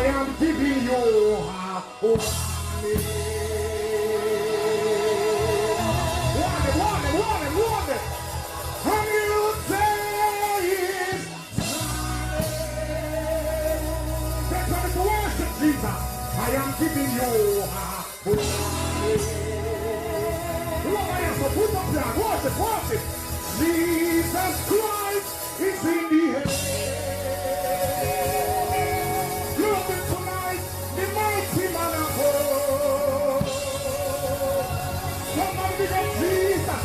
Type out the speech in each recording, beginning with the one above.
I am giving you a warning. Warning. And you say it's time. They're coming to worship Jesus. I am giving you a warning. So put up your worship. Jesus Christ is in the air. Look at tonight, the mighty man of God. Somebody big up Jesus.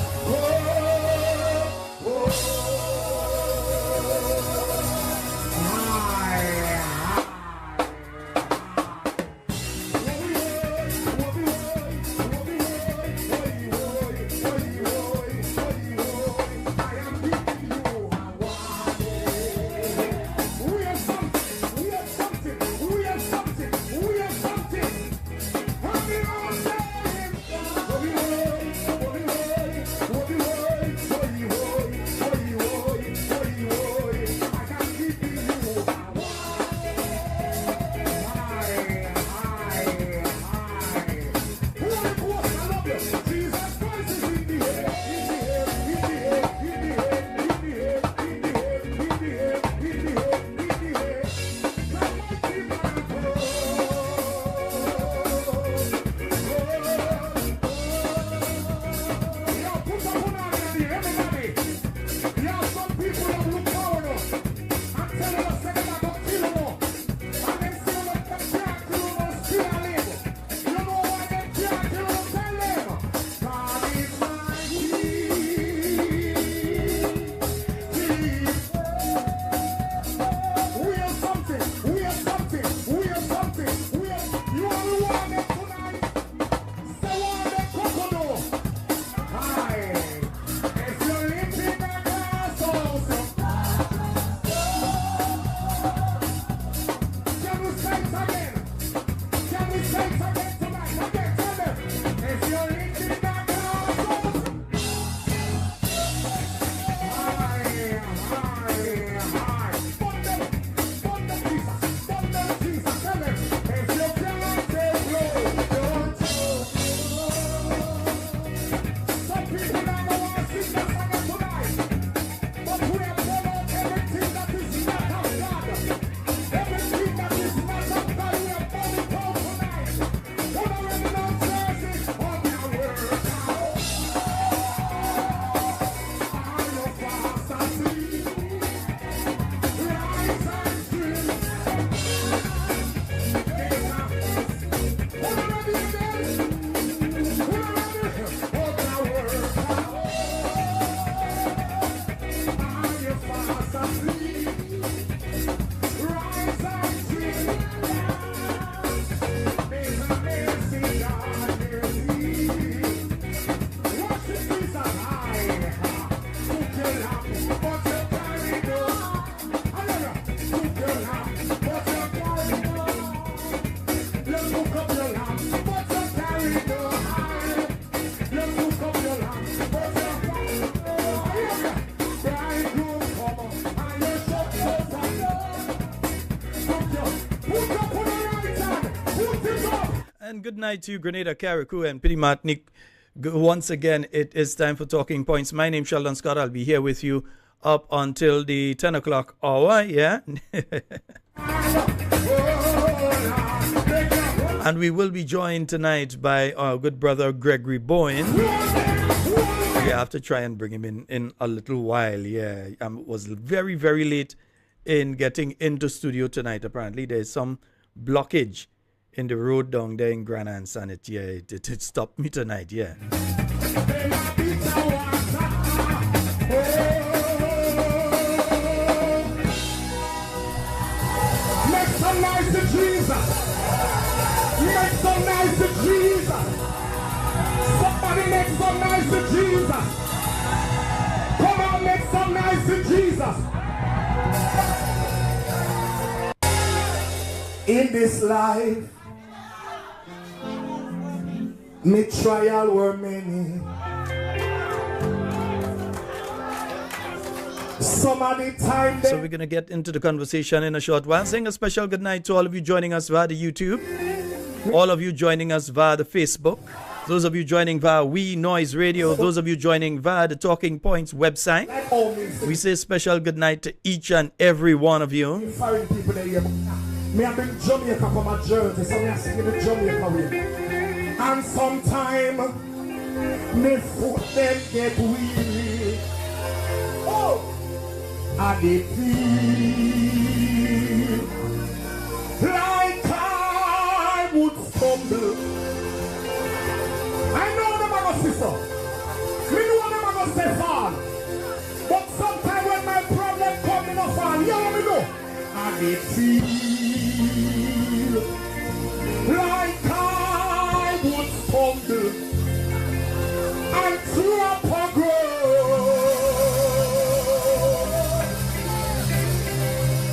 And good night to you, Grenada, Carriacou, and Pity Martinique. Once again, it is time for Talking Points. My name is Sheldon Scott. I'll be here with you up until the 10 o'clock hour, yeah? And we will be joined tonight by our good brother, Gregory Bowen. We have to try and bring him in a little while, yeah. Was very, very late in getting into studio tonight. Apparently, there's some blockage in the road down there in Granance, and it stopped me tonight, yeah. Make some noise to Jesus. Make some noise to Jesus. Somebody make some noise to Jesus. Come on, make some noise to Jesus. In this life, me trial were many. Some of the time So we're going to get into the conversation in a short while. Saying a special good night to all of you joining us via the YouTube, all of you joining us via the Facebook, those of you joining via We Noise Radio, those of you joining via the Talking Points website. We say special good night to each and every one of you. Me have been Jamaica for my journey, so me are singing the Jamaica way. And sometime me foot them get weary. Oh, and they feel like I would stumble. I know them are gonna sister. Me know them are gonna stay far. But sometimes when my problem come in a fall, you know me know. And they feel like I would stumble and drop a groan.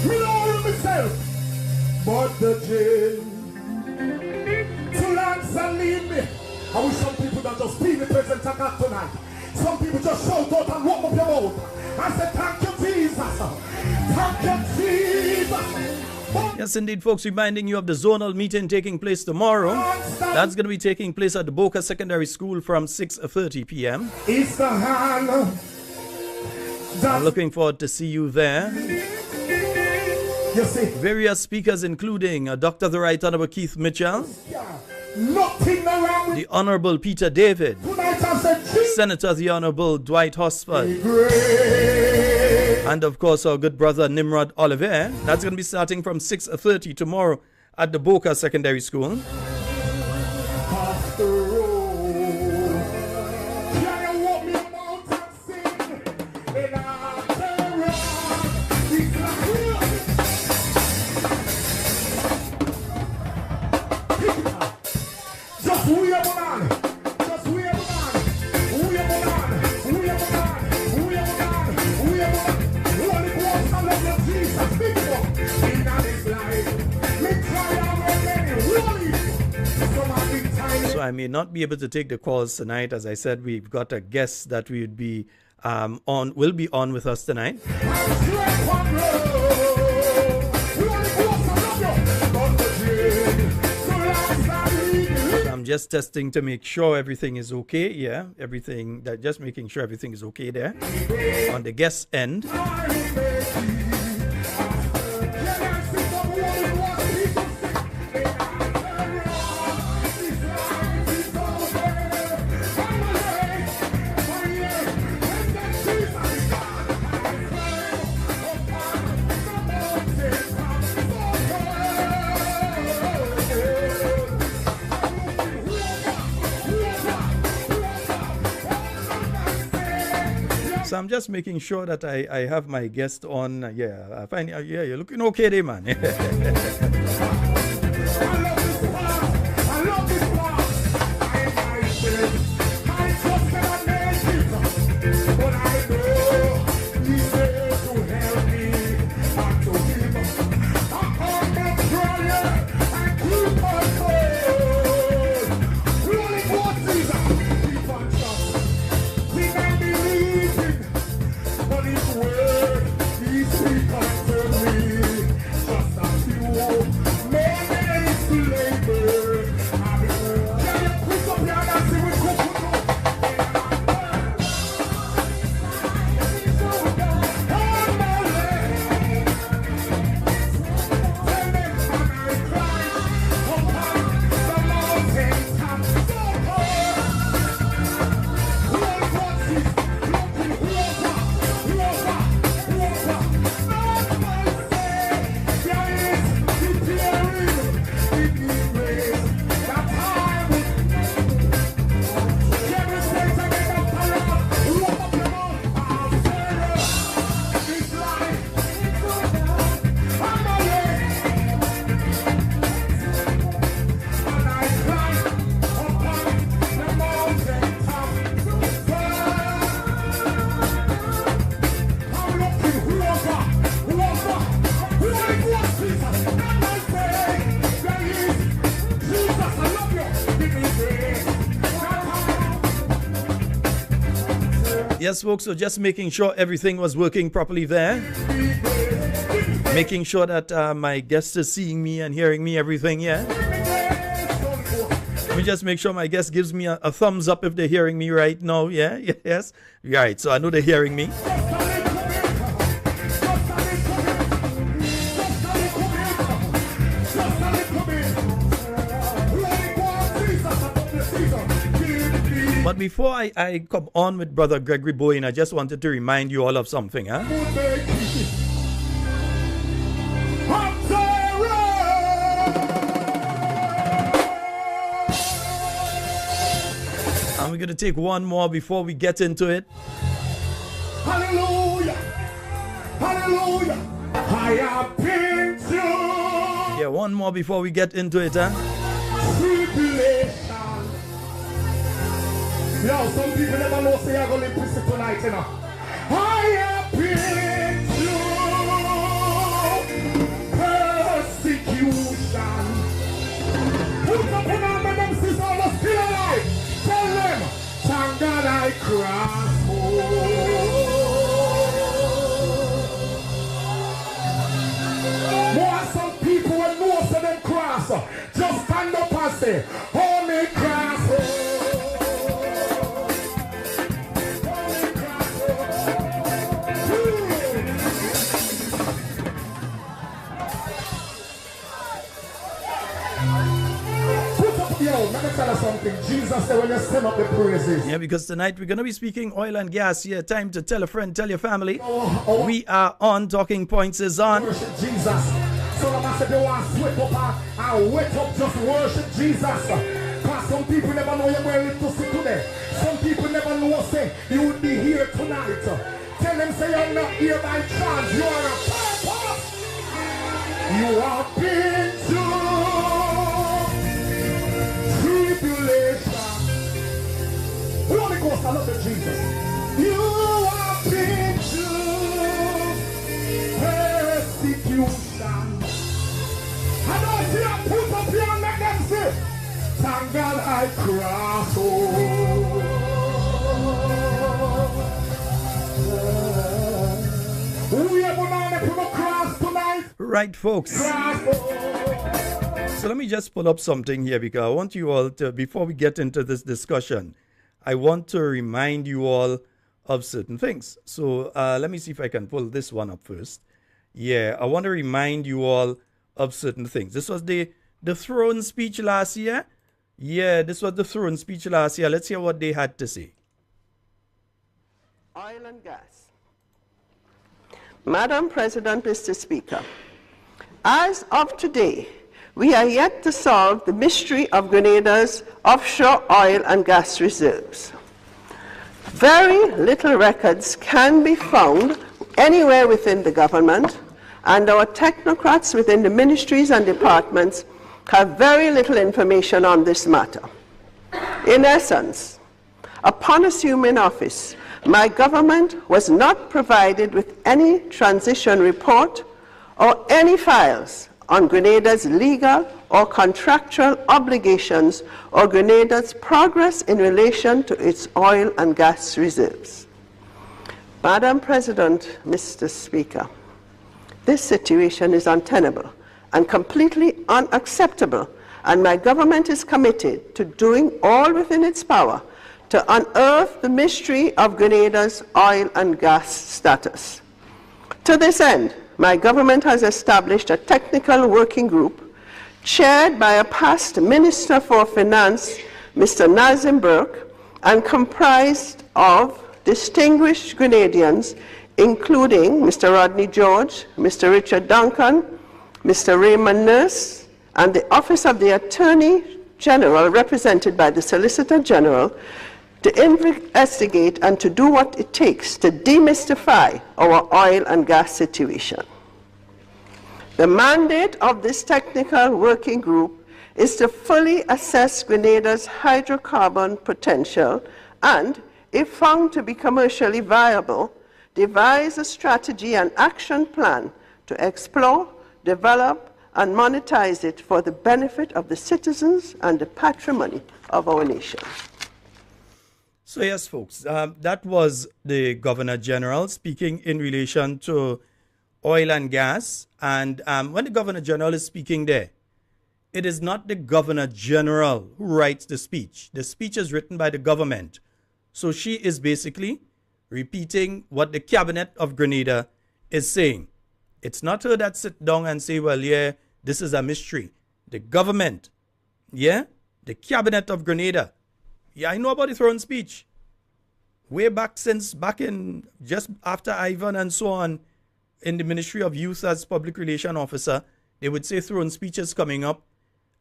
Me know myself, but the jail to lands and leave me. I wish some people that just be the present God tonight. Some people just shout out and walk up your mouth. I said, thank you, Jesus. Thank you, Jesus. Yes, indeed, folks, reminding you of the zonal meeting taking place tomorrow. That's going to be taking place at the Boca Secondary School from 6:30 p.m. It's the hand. I'm looking forward to see you there. You see, Various speakers including Dr. the Right Honorable Keith Mitchell, nothing around with the Honorable Peter David, tonight. I said, Jesus. Senator the Honorable Dwight Hospard, Great. and of course our good brother Nimrod Oliver. That's going to be starting from 6:30 tomorrow at the Boca Secondary School. Off the road. Can you walk me about and sing? And after road, it's like just we are man. Just we are man. We are man. We are man. We are man. We are man. Holy Ghost, I love you, Jesus. Big one. In this life, me try out many. Holy. Some of the time. So I may not be able to take the calls tonight. As I said, we've got a guest that will be on with us tonight. I'm just testing to make sure everything is okay. Yeah, just making sure everything is okay there on the guest end. So I'm just making sure that I have my guest on. I find you're looking okay there, man. Yes, folks, so just making sure everything was working properly there. Making sure that my guest is seeing me and hearing me, everything, yeah? Let me just make sure my guest gives me a thumbs up if they're hearing me right now, yeah? Yes? Right, so I know they're hearing me. But before I come on with Brother Gregory Bowen, I just wanted to remind you all of something, huh? And we're going to take one more before we get into it. Hallelujah! Hallelujah! I have been through. Yeah, one more before we get into it, huh? Tribulation. Yo, some people never know say you're going to prison tonight, you know. I have been through persecution. Put up in our madam sister, all still alive. Tell them, thank God I crossed more some people when most of them cross. Just stand up and say, oh, me cross. Let me tell you something. Jesus said when you send up the praises. Yeah, because tonight we're going to be speaking oil and gas here. Time to tell a friend, tell your family. We are on. Talking Points is on. Worship Jesus. So the master they want to sweat up and wake up, just worship Jesus. Because some people never know you're going to live to see today. Some people never know say you would be here tonight. Tell them say you're not here by chance. You are a purpose. You are been to tribulation. Holy Ghost, I love you, Jesus. You have been through persecution. I don't see a put up here and make them say, thank God I crossed over. We are going to put a cross tonight. Right, folks. So let me just pull up something here because I want you all to, before we get into this discussion, I want to remind you all of certain things. So let me see if I can pull this one up first. Yeah, I want to remind you all of certain things. This was the throne speech last year. Yeah, this was the throne speech last year. Let's hear what they had to say. Oil and gas. Madam President, Mr. Speaker, as of today, we are yet to solve the mystery of Grenada's offshore oil and gas reserves. Very little records can be found anywhere within the government, and our technocrats within the ministries and departments have very little information on this matter. In essence, upon assuming office, my government was not provided with any transition report or any files on Grenada's legal or contractual obligations or Grenada's progress in relation to its oil and gas reserves. Madam President, Mr. Speaker, this situation is untenable and completely unacceptable, and my government is committed to doing all within its power to unearth the mystery of Grenada's oil and gas status. To this end, my government has established a technical working group chaired by a past Minister for Finance, Mr. Nazim Burke, and comprised of distinguished Grenadians, including Mr. Rodney George, Mr. Richard Duncan, Mr. Raymond Nurse, and the Office of the Attorney General, represented by the Solicitor General, to investigate and to do what it takes to demystify our oil and gas situation. The mandate of this technical working group is to fully assess Grenada's hydrocarbon potential and, if found to be commercially viable, devise a strategy and action plan to explore, develop, and monetize it for the benefit of the citizens and the patrimony of our nation. So yes, folks, that was the Governor General speaking in relation to oil and gas. And when the Governor General is speaking there, it is not the Governor General who writes the speech. The speech is written by the government. So she is basically repeating what the Cabinet of Grenada is saying. It's not her that sit down and say, well, yeah, this is a mystery. The government, yeah, the Cabinet of Grenada. Yeah, I know about the throne speech. Way back in just after Ivan and so on, in the Ministry of Youth as Public Relation Officer, they would say throne speech is coming up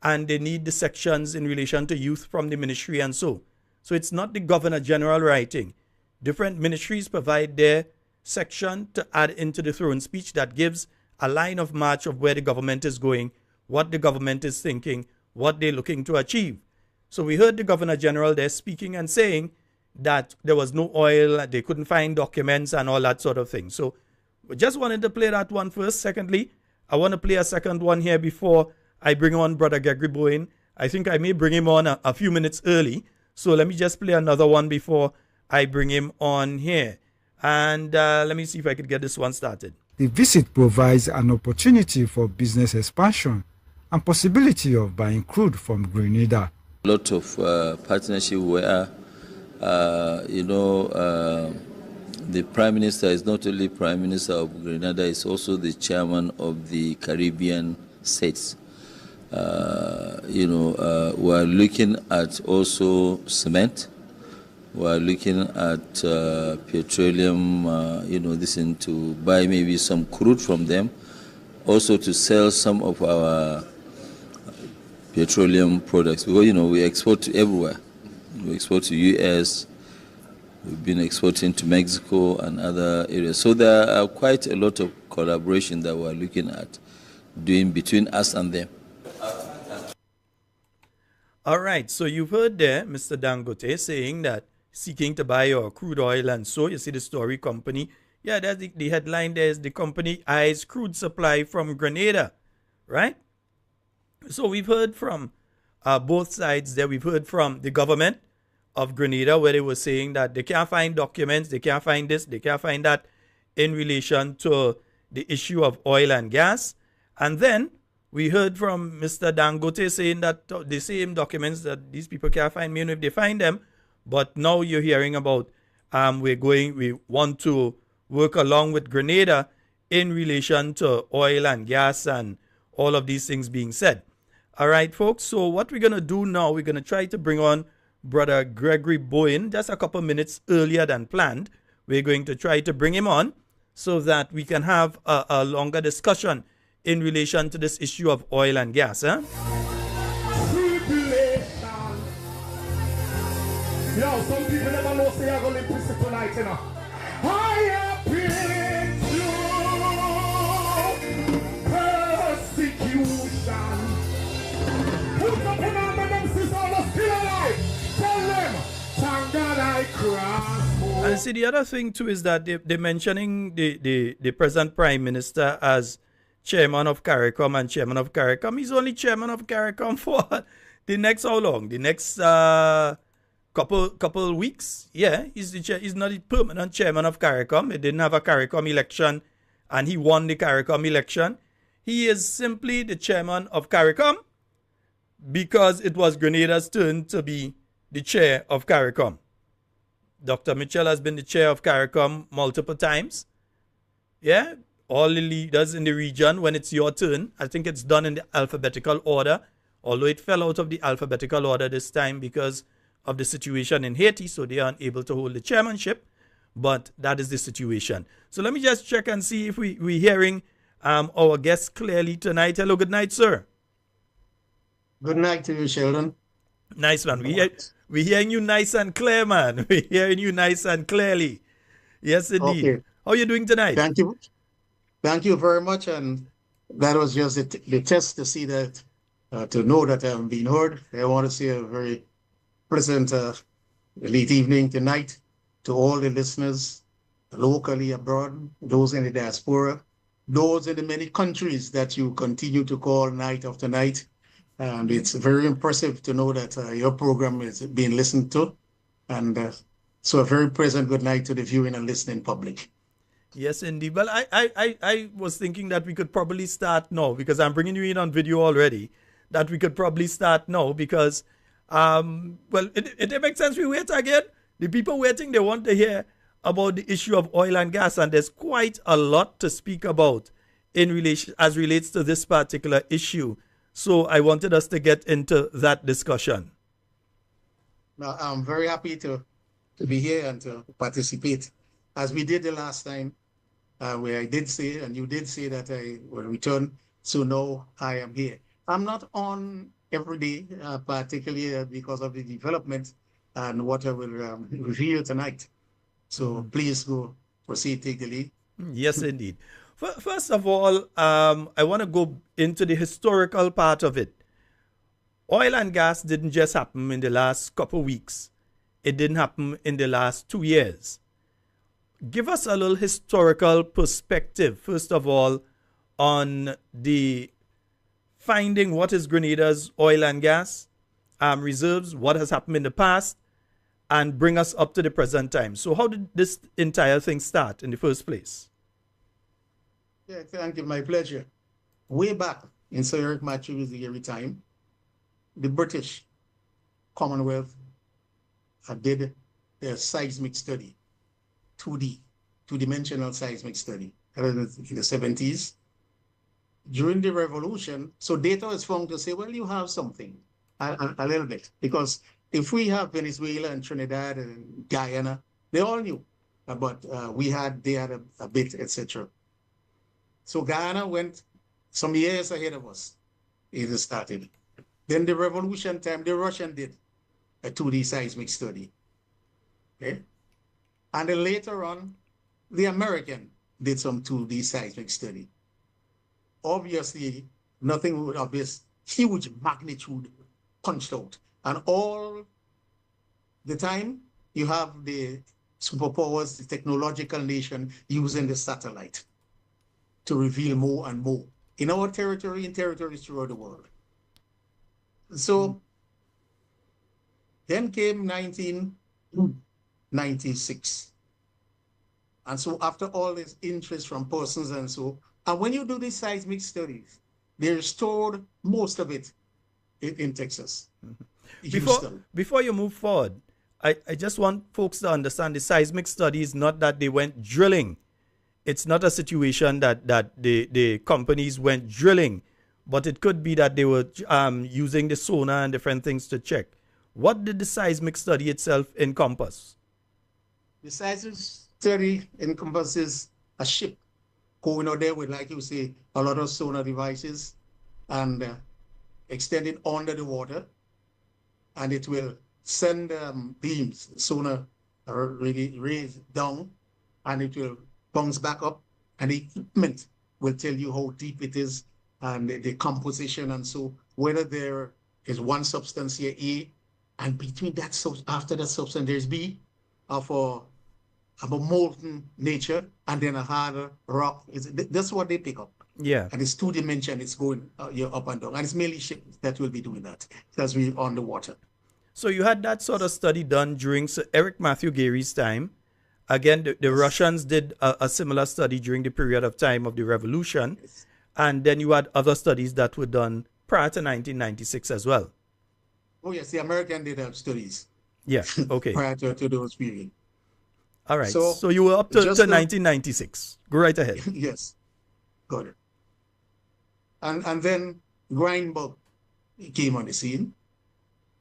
and they need the sections in relation to youth from the ministry and so. So it's not the Governor General writing. Different ministries provide their section to add into the throne speech that gives a line of march of where the government is going, what the government is thinking, what they're looking to achieve. So we heard the Governor General there speaking and saying that there was no oil, they couldn't find documents and all that sort of thing. So we just wanted to play that one first. Secondly, I want to play a second one here before I bring on Brother Gregory Bowen. I think I may bring him on a few minutes early. So let me just play another one before I bring him on here. And let me see if I could get this one started. The visit provides an opportunity for business expansion and possibility of buying crude from Grenada. A lot of partnership where, the Prime Minister is not only Prime Minister of Grenada, is also the chairman of the Caribbean states. We're looking at also cement. We're looking at petroleum, to buy maybe some crude from them, also to sell some of our petroleum products. Because, we export to everywhere. We export to U.S., we've been exporting to Mexico and other areas. So there are quite a lot of collaboration that we're looking at doing between us and them. All right, so you've heard there Mr. Dangote saying that seeking to buy your crude oil and so. You see the story company. Yeah, that's the headline there is the company eyes crude supply from Grenada, right? So we've heard from both sides there. We've heard from the government of Grenada where they were saying that they can't find documents, they can't find this, they can't find that in relation to the issue of oil and gas. And then we heard from Mr. Dangote saying that the same documents that these people can't find, even if they find them. But now you're hearing about we want to work along with Grenada in relation to oil and gas and all of these things being said. All right, folks. So what we're going to do now, we're going to try to bring on Brother Gregory Bowen just a couple minutes earlier than planned. We're going to try to bring him on so that we can have a longer discussion in relation to this issue of oil and gas. Tribulation. Yo, some people never know say you're going to listen tonight, you know. I have been through persecution. Put up in our them sisters are still alive. Tell them, thank God I crossed. And see, the other thing too is that they're mentioning the present Prime Minister as chairman of CARICOM and chairman of CARICOM. He's only chairman of CARICOM for the next how long? The next couple weeks. Yeah, he's not a permanent chairman of CARICOM. He didn't have a CARICOM election and he won the CARICOM election. He is simply the chairman of CARICOM because it was Grenada's turn to be the chair of CARICOM. Dr. Mitchell has been the chair of CARICOM multiple times. Yeah, all the leaders in the region, when it's your turn, I think it's done in the alphabetical order, although it fell out of the alphabetical order this time because of the situation in Haiti, so they aren't able to hold the chairmanship, but that is the situation. So let me just check and see if we're hearing our guests clearly tonight. Hello, good night, sir. Good night to you, Sheldon. Nice one. We're hearing you nice and clear, man. We're hearing you nice and clearly. Yes, indeed. Okay. How are you doing tonight? Thank you. Thank you very much. And that was just the test to see that, to know that I'm being heard. I want to say a very pleasant late evening tonight to all the listeners locally, abroad, those in the diaspora, those in the many countries that you continue to call night after night. And it's very impressive to know that your program is being listened to. And So a very pleasant good night to the viewing and listening public. Yes, indeed. Well, I was thinking that we could probably start now because I'm bringing you in on video already. That we could probably start now because, well, it makes sense we wait again. The people waiting, they want to hear about the issue of oil and gas, and there's quite a lot to speak about in relation as relates to this particular issue. So I wanted us to get into that discussion. Now, I'm very happy to be here and to participate, as we did the last time, where I did say, and you did say that I will return. So now I am here. I'm not on every day, particularly because of the development and what I will reveal tonight. So please go proceed, take the lead. Yes, indeed. First of all, I want to go into the historical part of it. Oil and gas didn't just happen in the last couple of weeks. It didn't happen in the last 2 years. Give us a little historical perspective, first of all, on the finding what is Grenada's oil and gas reserves, what has happened in the past, and bring us up to the present time. So how did this entire thing start in the first place? Yeah, thank you. My pleasure. Way back in Sir Eric Matthew's time, the British Commonwealth did their seismic study, 2D, two-dimensional seismic study, in the 70s. During the revolution, so data is found to say, well, you have something, a little bit, because if we have Venezuela and Trinidad and Guyana, they all knew, but they had a bit, etc. So Guyana went some years ahead of us. It started. Then the revolution time, the Russian did a 2D seismic study. Okay? And then later on, the American did some 2D seismic study. Obviously, nothing of this huge magnitude punched out. And all the time, you have the superpowers, the technological nation using the satellite to reveal more and more in our territory and territories throughout the world. So then came 1996. And so after all this interest from persons and so, and when you do these seismic studies, they restored most of it in Texas. Before you move forward, I just want folks to understand the seismic study is not that they went drilling. It's not a situation that the companies went drilling, but it could be that they were using the sonar and different things to check. What did the seismic study itself encompass? The seismic study encompasses a ship going out there with, like you say, a lot of sonar devices and extended under the water, and it will send beams, sonar really raised down, and it will bounce back up, and the equipment will tell you how deep it is and the composition, and so whether there is one substance here, A, and between that after that substance there's B, of a molten nature, and then a harder rock. That's what they pick up. Yeah. And it's 2D, it's going up and down. And it's mainly ships that will be doing that because we're on the water. So you had that sort of study done during Sir Eric Matthew Gary's time. Again, the Russians did a similar study during the period of time of the revolution. Yes. And then you had other studies that were done prior to 1996 as well. Oh, yes, the American did have studies. Yeah, okay. prior to those periods. All right, so you were up to 1996. Go right ahead. Yes, got it. And then Grindberg came on the scene.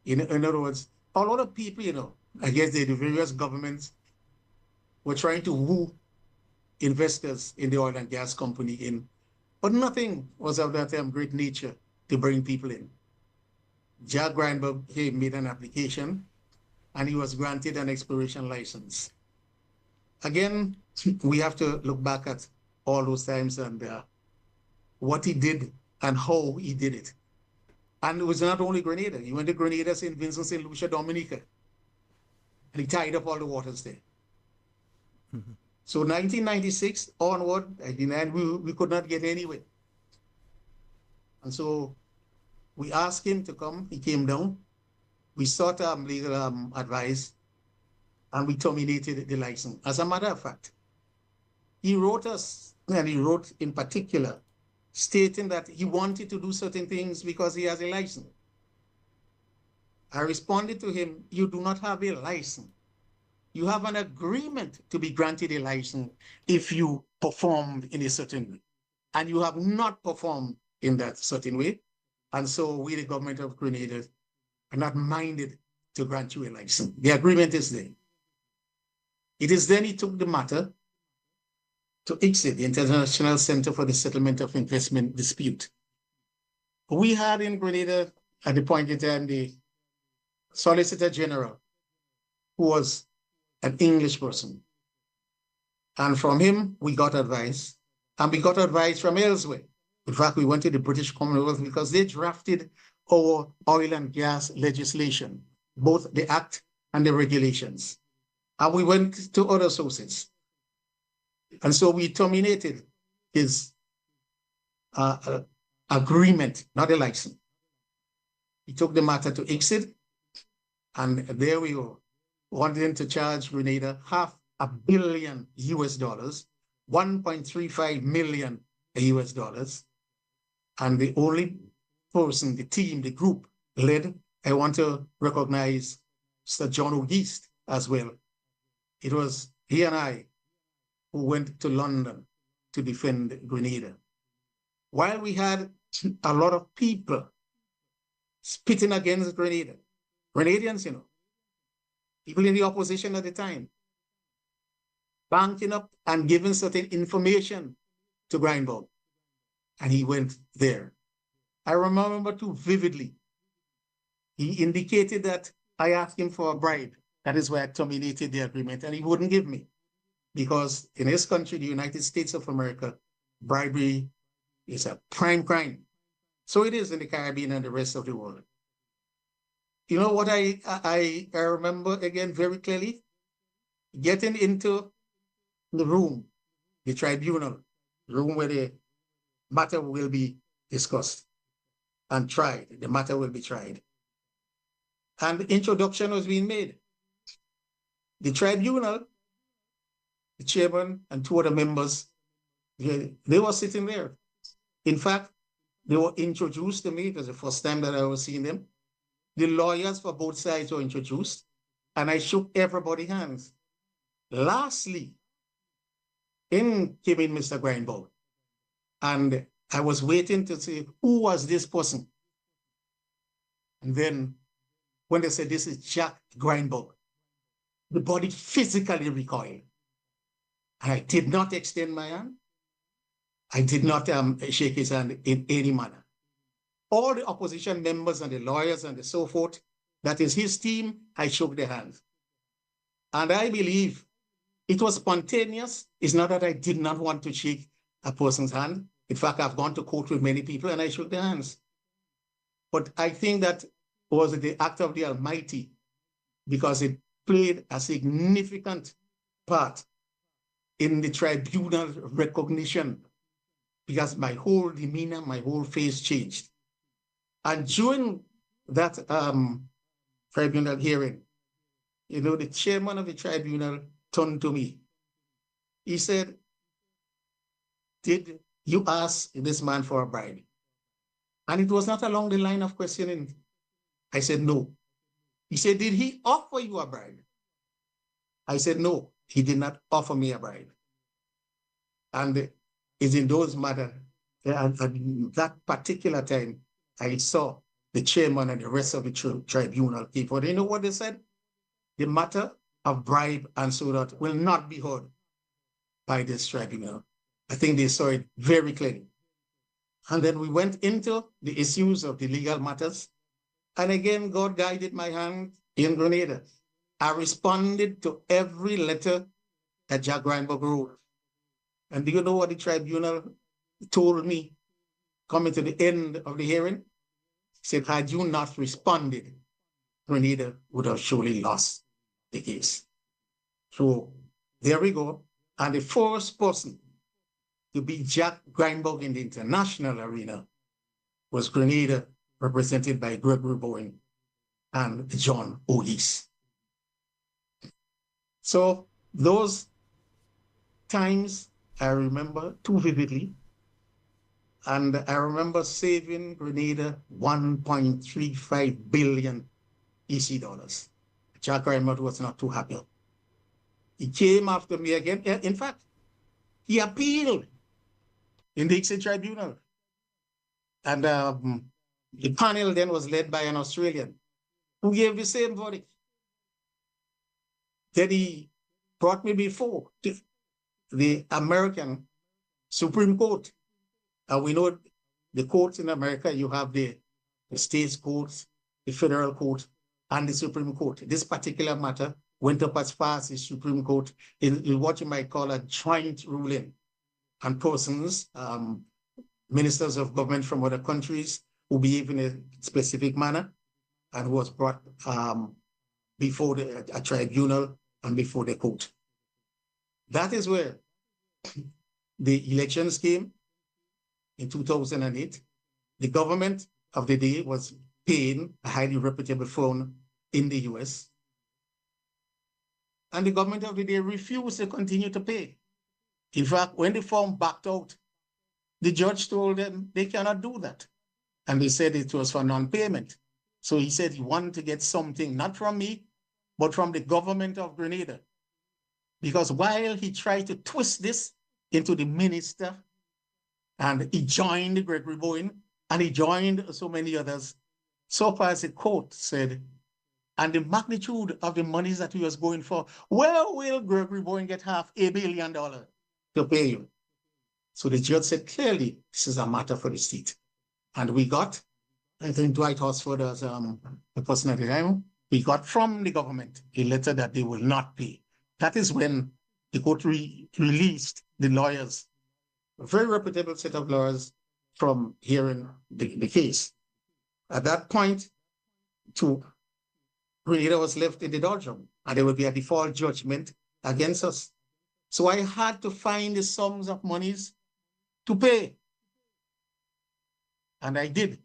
In other words, a lot of people, I guess the various governments were trying to woo investors in the oil and gas company in, but nothing was of that great nature to bring people in. Jack Grindberg made an application, and he was granted an exploration license. Again, we have to look back at all those times and what he did and how he did it. And it was not only Grenada. He went to Grenada, St. Vincent, St. Lucia, Dominica. And he tied up all the waters there. Mm-hmm. So 1996 onward, we could not get anywhere. And so we asked him to come. He came down. We sought legal advice. and we terminated the license. As a matter of fact, he wrote us, and he wrote in particular, stating that he wanted to do certain things because he has a license. I responded to him, you do not have a license. You have an agreement to be granted a license if you performed in a certain way. And you have not performed in that certain way. And so we, the government of Grenada, are not minded to grant you a license. The agreement is there. It is then he took the matter to ICSID, the International Center for the Settlement of Investment Dispute. We had in Grenada at the point in time the Solicitor General, who was an English person. And from him, we got advice. And we got advice from elsewhere. In fact, we went to the British Commonwealth because they drafted our oil and gas legislation, both the act and the regulations. And we went to other sources. And so we terminated his agreement, not a license. He took the matter to ICSID, and there we were, wanting to charge Grenada $500 million US, 1.35 million US dollars. And the only person, the team, the group led, I want to recognize Sir John O'Geist as well. It was he and I who went to London to defend Grenada. While we had a lot of people spitting against Grenada, Grenadians, people in the opposition at the time, banking up and giving certain information to Grindberg. And he went there. I remember too vividly, he indicated that I asked him for a bribe. That is why I terminated the agreement, and he wouldn't give me. Because in his country, the United States of America, bribery is a prime crime. So it is in the Caribbean and the rest of the world. You know what I remember again very clearly? Getting into the room, the tribunal, the room where the matter will be discussed and tried. The matter will be tried. And the introduction was being made. The tribunal, the chairman and two other members, they were sitting there. In fact, they were introduced to me. It was the first time that I was seeing them. The lawyers for both sides were introduced, and I shook everybody's hands. Lastly, in came in Mr. Grindberg, and I was waiting to see who was this person. And then when they said, this is Jack Grindberg, the body physically recoiled. I did not extend my hand. I did not shake his hand in any manner. All the opposition members and the lawyers and the so forth, that is his team, I shook their hands. And I believe it was spontaneous. It's not that I did not want to shake a person's hand. In fact, I've gone to court with many people and I shook their hands. But I think that was the act of the Almighty because it played a significant part in the tribunal recognition because my whole demeanor, my whole face changed. And during that tribunal hearing, the chairman of the tribunal turned to me. He said, did you ask this man for a bribe? And it was not along the line of questioning. I said, no. He said, did he offer you a bribe? I said, no, he did not offer me a bribe. And it's in those matters, at that particular time, I saw the chairman and the rest of the tribunal people. They know what they said? The matter of bribe and so that will not be heard by this tribunal. I think they saw it very clearly. And then we went into the issues of the legal matters. And again, God guided my hand in Grenada. I responded to every letter that Jack Grindberg wrote. And do you know what the tribunal told me coming to the end of the hearing? He said, had you not responded, Grenada would have surely lost the case. So there we go. And the first person to beat Jack Grindberg in the international arena was Grenada, represented by Gregory Bowen and John O'Geist. So those times I remember too vividly. And I remember saving Grenada 1.35 billion EC dollars. Jack Raymond was not too happy. He came after me again. In fact, he appealed in the Exit Tribunal. And the panel then was led by an Australian who gave the same verdict. Then he brought me before the American Supreme Court. And we know the courts in America, you have the state courts, the federal court, and the Supreme Court. This particular matter went up as far as the Supreme Court in what you might call a joint ruling. And persons, ministers of government from other countries who behave in a specific manner and was brought before a tribunal and before the court. That is where the elections came in 2008. The government of the day was paying a highly reputable firm in the US. And the government of the day refused to continue to pay. In fact, when the firm backed out, the judge told them they cannot do that. And they said it was for non-payment. So he said he wanted to get something, not from me, but from the government of Grenada. Because while he tried to twist this into the minister, and he joined Gregory Bowen, and he joined so many others, so far as the court said, and the magnitude of the monies that he was going for, where will Gregory Bowen get $500 million to pay you? So the judge said, clearly, this is a matter for the state. And we got, I think Dwight Horsford as the person at the time, we got from the government a letter that they will not pay. That is when the court released the lawyers, a very reputable set of lawyers, from hearing the case. At that point, Grenada was left in the doldrum, and there would be a default judgment against us. So I had to find the sums of monies to pay. And I did.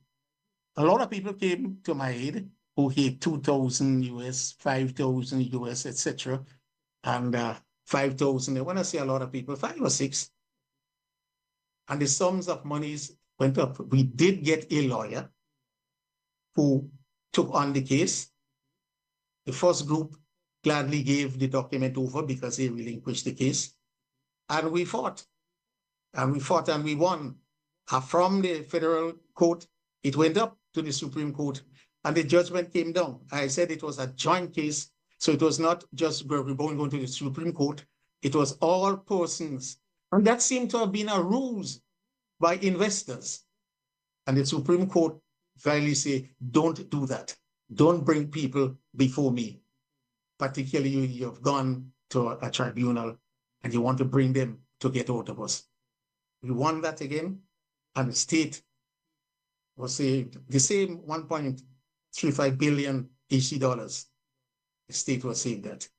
A lot of people came to my aid who gave 2,000 US, 5,000 US, etc. And 5,000, when I say a lot of people, 5 or 6. And the sums of monies went up. We did get a lawyer who took on the case. The first group gladly gave the document over because they relinquished the case. And we fought. And we fought and we won. From the federal court, it went up to the Supreme Court and the judgment came down. I said it was a joint case. So it was not just Gregory Bowen going to the Supreme Court. It was all persons. And that seemed to have been a ruse by investors. And the Supreme Court finally said, don't do that. Don't bring people before me. Particularly you've gone to a tribunal and you want to bring them to get out of us. We won that again, and the state was saved. The same 1.35 billion EC dollars. The state was saved that.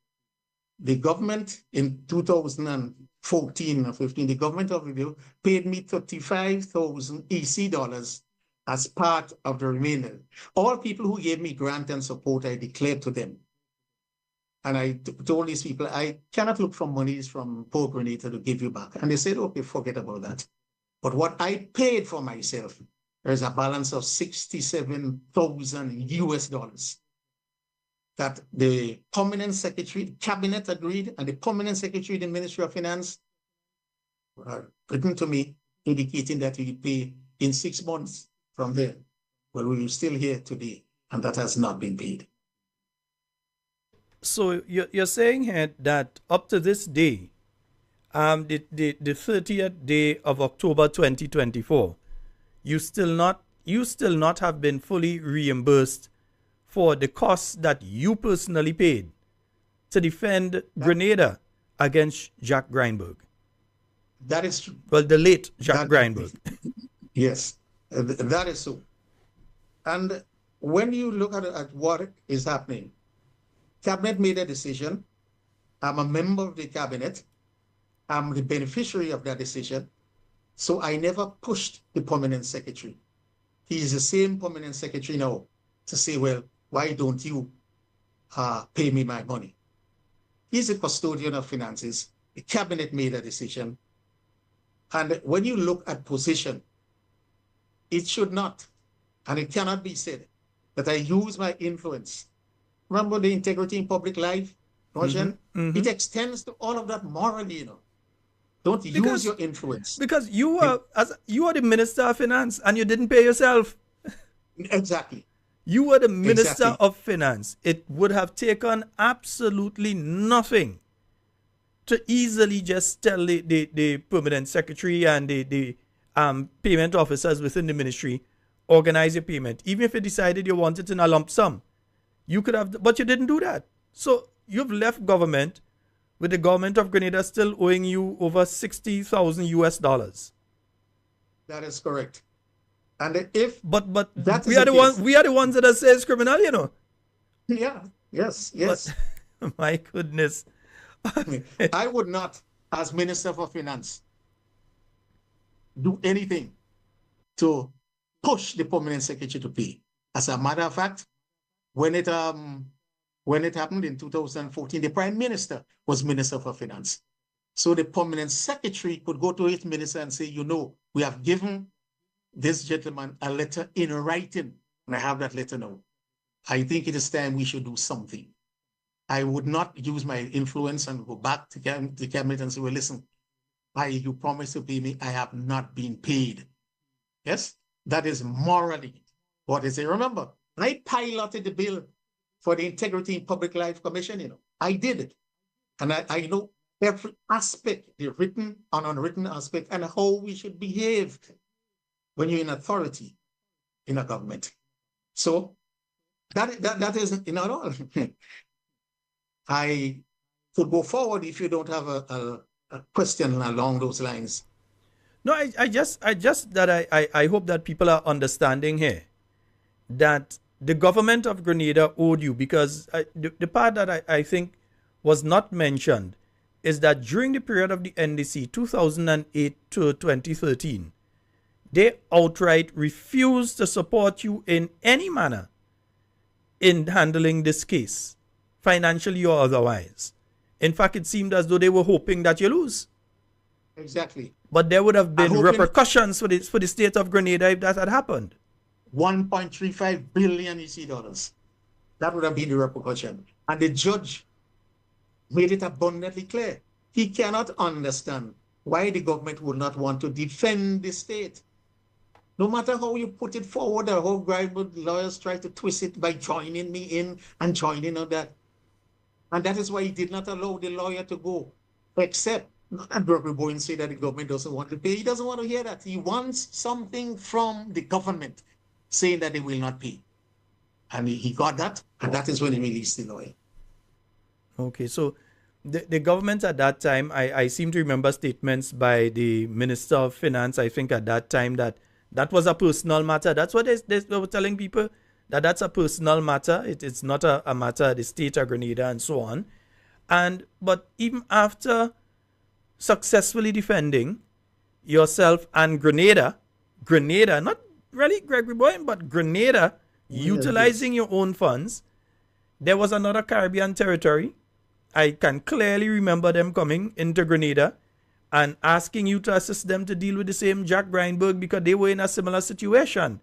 The government in 2014 or 15, the government of Review paid me 35,000 EC dollars as part of the remainder. All people who gave me grant and support, I declared to them. And I told these people, I cannot look for monies from poor Grenada to give you back. And they said, okay, forget about that. But what I paid for myself, there's a balance of 67,000 US dollars that the permanent secretary, cabinet agreed, and the permanent secretary of the Ministry of Finance written to me indicating that he pay in 6 months from there. Well, we are still here today, and that has not been paid. So you're saying here that up to this day, the 30th day of October 2024, you still not have been fully reimbursed for the costs that you personally paid to defend Grenada against Jack Greinberg. That is true. Well, the late Jack Greinberg. Yes, that is so. And when you look at what is happening, Cabinet made a decision. I'm a member of the cabinet. I'm the beneficiary of that decision. So I never pushed the permanent secretary. He is the same permanent secretary now to say, well, why don't you pay me my money? He's a custodian of finances. The cabinet made a decision. And when you look at position, it should not, and it cannot be said that I use my influence. Remember the integrity in public life, Rojan? It extends to all of that morally, you know. Don't use your influence. Because you are the Minister of Finance and you didn't pay yourself. Exactly. You were the Minister of Finance. It would have taken absolutely nothing to easily just tell the permanent secretary and the payment officers within the ministry, organize your payment. Even if you decided you wanted in a lump sum, you could have, but you didn't do that. So you've left government with the government of Grenada still owing you over $60,000. That is correct. And if but we are the ones that say it's criminal, you know. Yeah. Yes. But, my goodness. I would not, as Minister for Finance, do anything to push the permanent secretary to pay. As a matter of fact, when it happened in 2014, the Prime Minister was Minister for Finance. So the permanent secretary could go to his minister and say, you know, we have given this gentleman a letter in writing, and I have that letter now. I think it is time we should do something. I would not use my influence and go back to the cabinet and say, well, listen, you promised to pay me, I have not been paid. Yes, that is morally what they say. Remember, I piloted the bill for the Integrity in Public Life Commission, you know. I did it. And I know every aspect, the written and unwritten aspect, and how we should behave when you're in authority in a government. So that is not all. I could go forward if you don't have a question along those lines. No, I hope that people are understanding here that the government of Grenada owed you, because the part that I think was not mentioned is that during the period of the NDC 2008 to 2013, they outright refused to support you in any manner in handling this case, financially or otherwise. In fact, it seemed as though they were hoping that you lose. Exactly. But there would have been repercussions for the state of Grenada if that had happened. 1.35 billion EC dollars. That would have been the repercussion. And the judge made it abundantly clear. He cannot understand why the government would not want to defend the state. No matter how you put it forward or how Gregory lawyers try to twist it by joining me in and joining on that. And that is why he did not allow the lawyer to go, except, and Gregory Bowen said that the government doesn't want to pay. He doesn't want to hear that. He wants something from the government saying that they will not pay. And he got that, and that is when he released the lawyer. Okay, so the government at that time, I seem to remember statements by the Minister of Finance, I think at that time, that was a personal matter. That's what they were telling people, that's a personal matter. It's not a matter of the state of Grenada and so on. But even after successfully defending yourself and Grenada, not really Gregory Bowen, but Grenada, utilizing your own funds, there was another Caribbean territory. I can clearly remember them coming into Grenada and asking you to assist them to deal with the same Jack Grindberg because they were in a similar situation.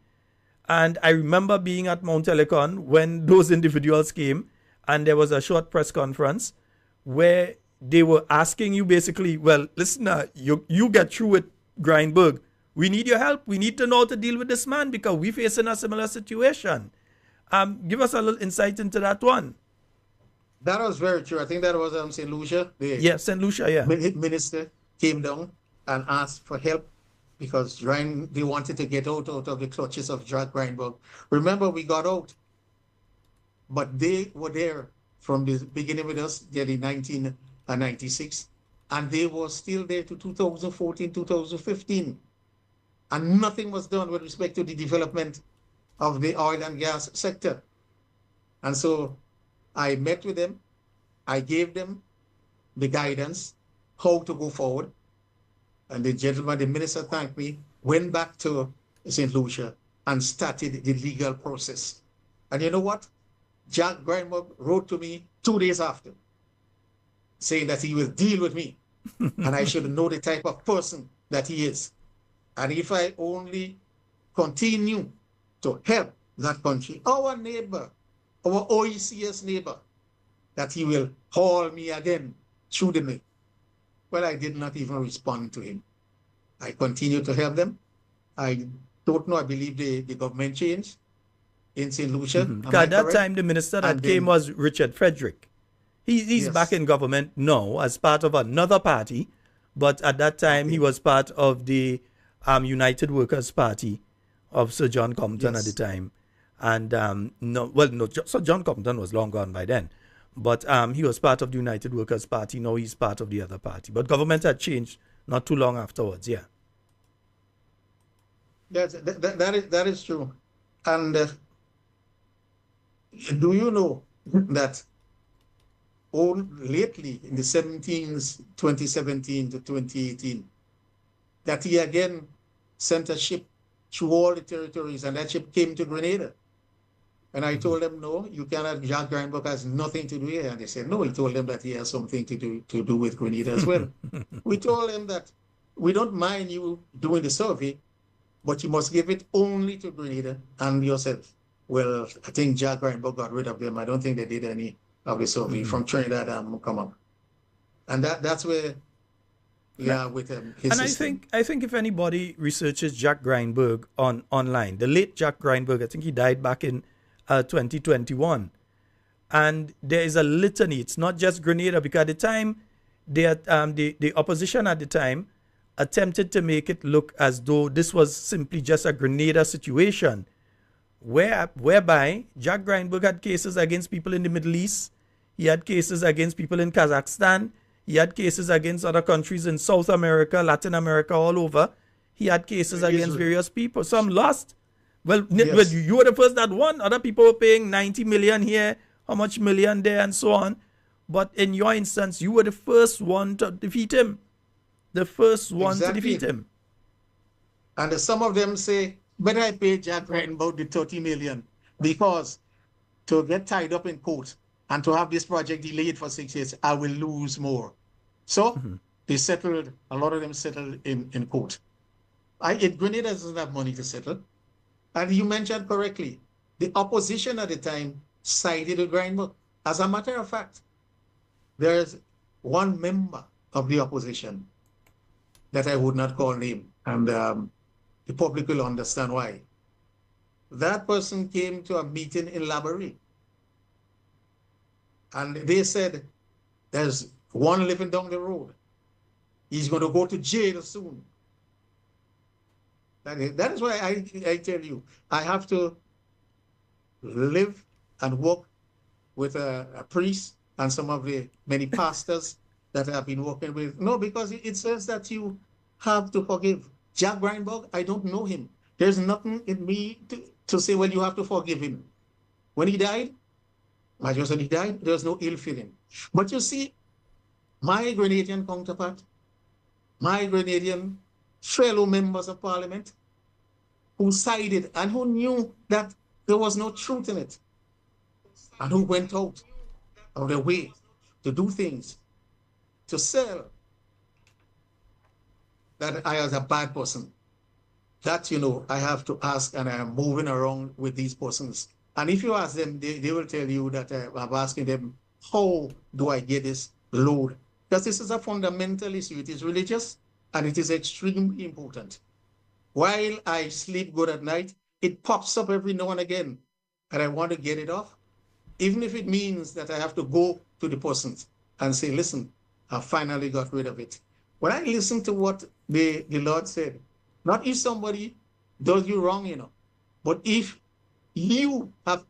And I remember being at Mount Helicon when those individuals came, and there was a short press conference where they were asking you basically, well, listen, you get through with Grindberg. We need your help. We need to know how to deal with this man because we're facing a similar situation. Give us a little insight into that one. That was very true. I think that was St. Lucia. St. Lucia, yeah. Minister came down and asked for help because they wanted to get out of the clutches of Jack Grindberg. Remember, we got out, but they were there from the beginning with us, there in 1996, and they were still there to 2014, 2015. And nothing was done with respect to the development of the oil and gas sector. And so I met with them. I gave them the guidance, how to go forward. And the gentleman, the minister thanked me, went back to St. Lucia and started the legal process. And you know what? Jack Grindberg wrote to me 2 days after saying that he will deal with me. And I should know the type of person that he is. And if I only continue to help that country, our neighbor, our OECS neighbor, that he will haul me again through the mill. Well, I did not even respond to him. I continue to help them. I don't know, I believe the government changed in St. Lucia. At that time, the minister that came was Richard Frederick. He's back in government now as part of another party, but at that time he was part of the United Workers' Party of Sir John Compton at the time. And so John Compton was long gone by then. But he was part of the United Workers' Party. Now he's part of the other party. But government had changed not too long afterwards, yeah. That is true. And do you know that lately, in the 2017 to 2018, that he again sent a ship through all the territories, and that ship came to Grenada. And I told them, no, you cannot, Jack Grindberg has nothing to do here. And they said, no, he told them that he has something to do with Grenada as well. We told them that we don't mind you doing the survey, but you must give it only to Grenada and yourself. Well, I think Jack Grindberg got rid of them. I don't think they did any of the survey from Trinidad and come up. And that's where we are with his and system. I think if anybody researches Jack Grindberg online, the late Jack Grindberg, I think he died back in 2021. And there is a litany. It's not just Grenada, because at the time, the opposition at the time attempted to make it look as though this was simply just a Grenada situation, whereby Jack Grindberg had cases against people in the Middle East. He had cases against people in Kazakhstan. He had cases against other countries in South America, Latin America, all over. He had cases against various people. Some lost. Well, you were the first that won. Other people were paying 90 million here, how much million there, and so on. But in your instance, you were the first one to defeat him. The first one to defeat him. And some of them say, better I pay Jack Grindberg the 30 million, because to get tied up in court and to have this project delayed for 6 years, I will lose more. So they settled, a lot of them settled in court. Grenada doesn't have money to settle. And you mentioned correctly, the opposition at the time sided with Grindberg. As a matter of fact, there's one member of the opposition that I would not call name, and the public will understand why. That person came to a meeting in Laborie, and they said, there's one living down the road. He's going to go to jail soon. That is why I tell you, I have to live and work with a priest and some of the many pastors that I've been working with. No, because it says that you have to forgive. Jack Grindberg, I don't know him. There's nothing in me to say, well, you have to forgive him. When he died, there's no ill feeling. But you see, my Grenadian counterpart, my Grenadian fellow members of parliament, who sided and who knew that there was no truth in it, and who went out of their way to do things, to sell that I was a bad person. That, I have to ask, and I am moving around with these persons. And if you ask them, they will tell you that I'm asking them, how do I get this load? Because this is a fundamental issue. It is religious, and it is extremely important. While I sleep good at night, it pops up every now and again, and I want to get it off, even if it means that I have to go to the persons and say, listen, I finally got rid of it. When I listen to what the Lord said, not if somebody does you wrong, but if you have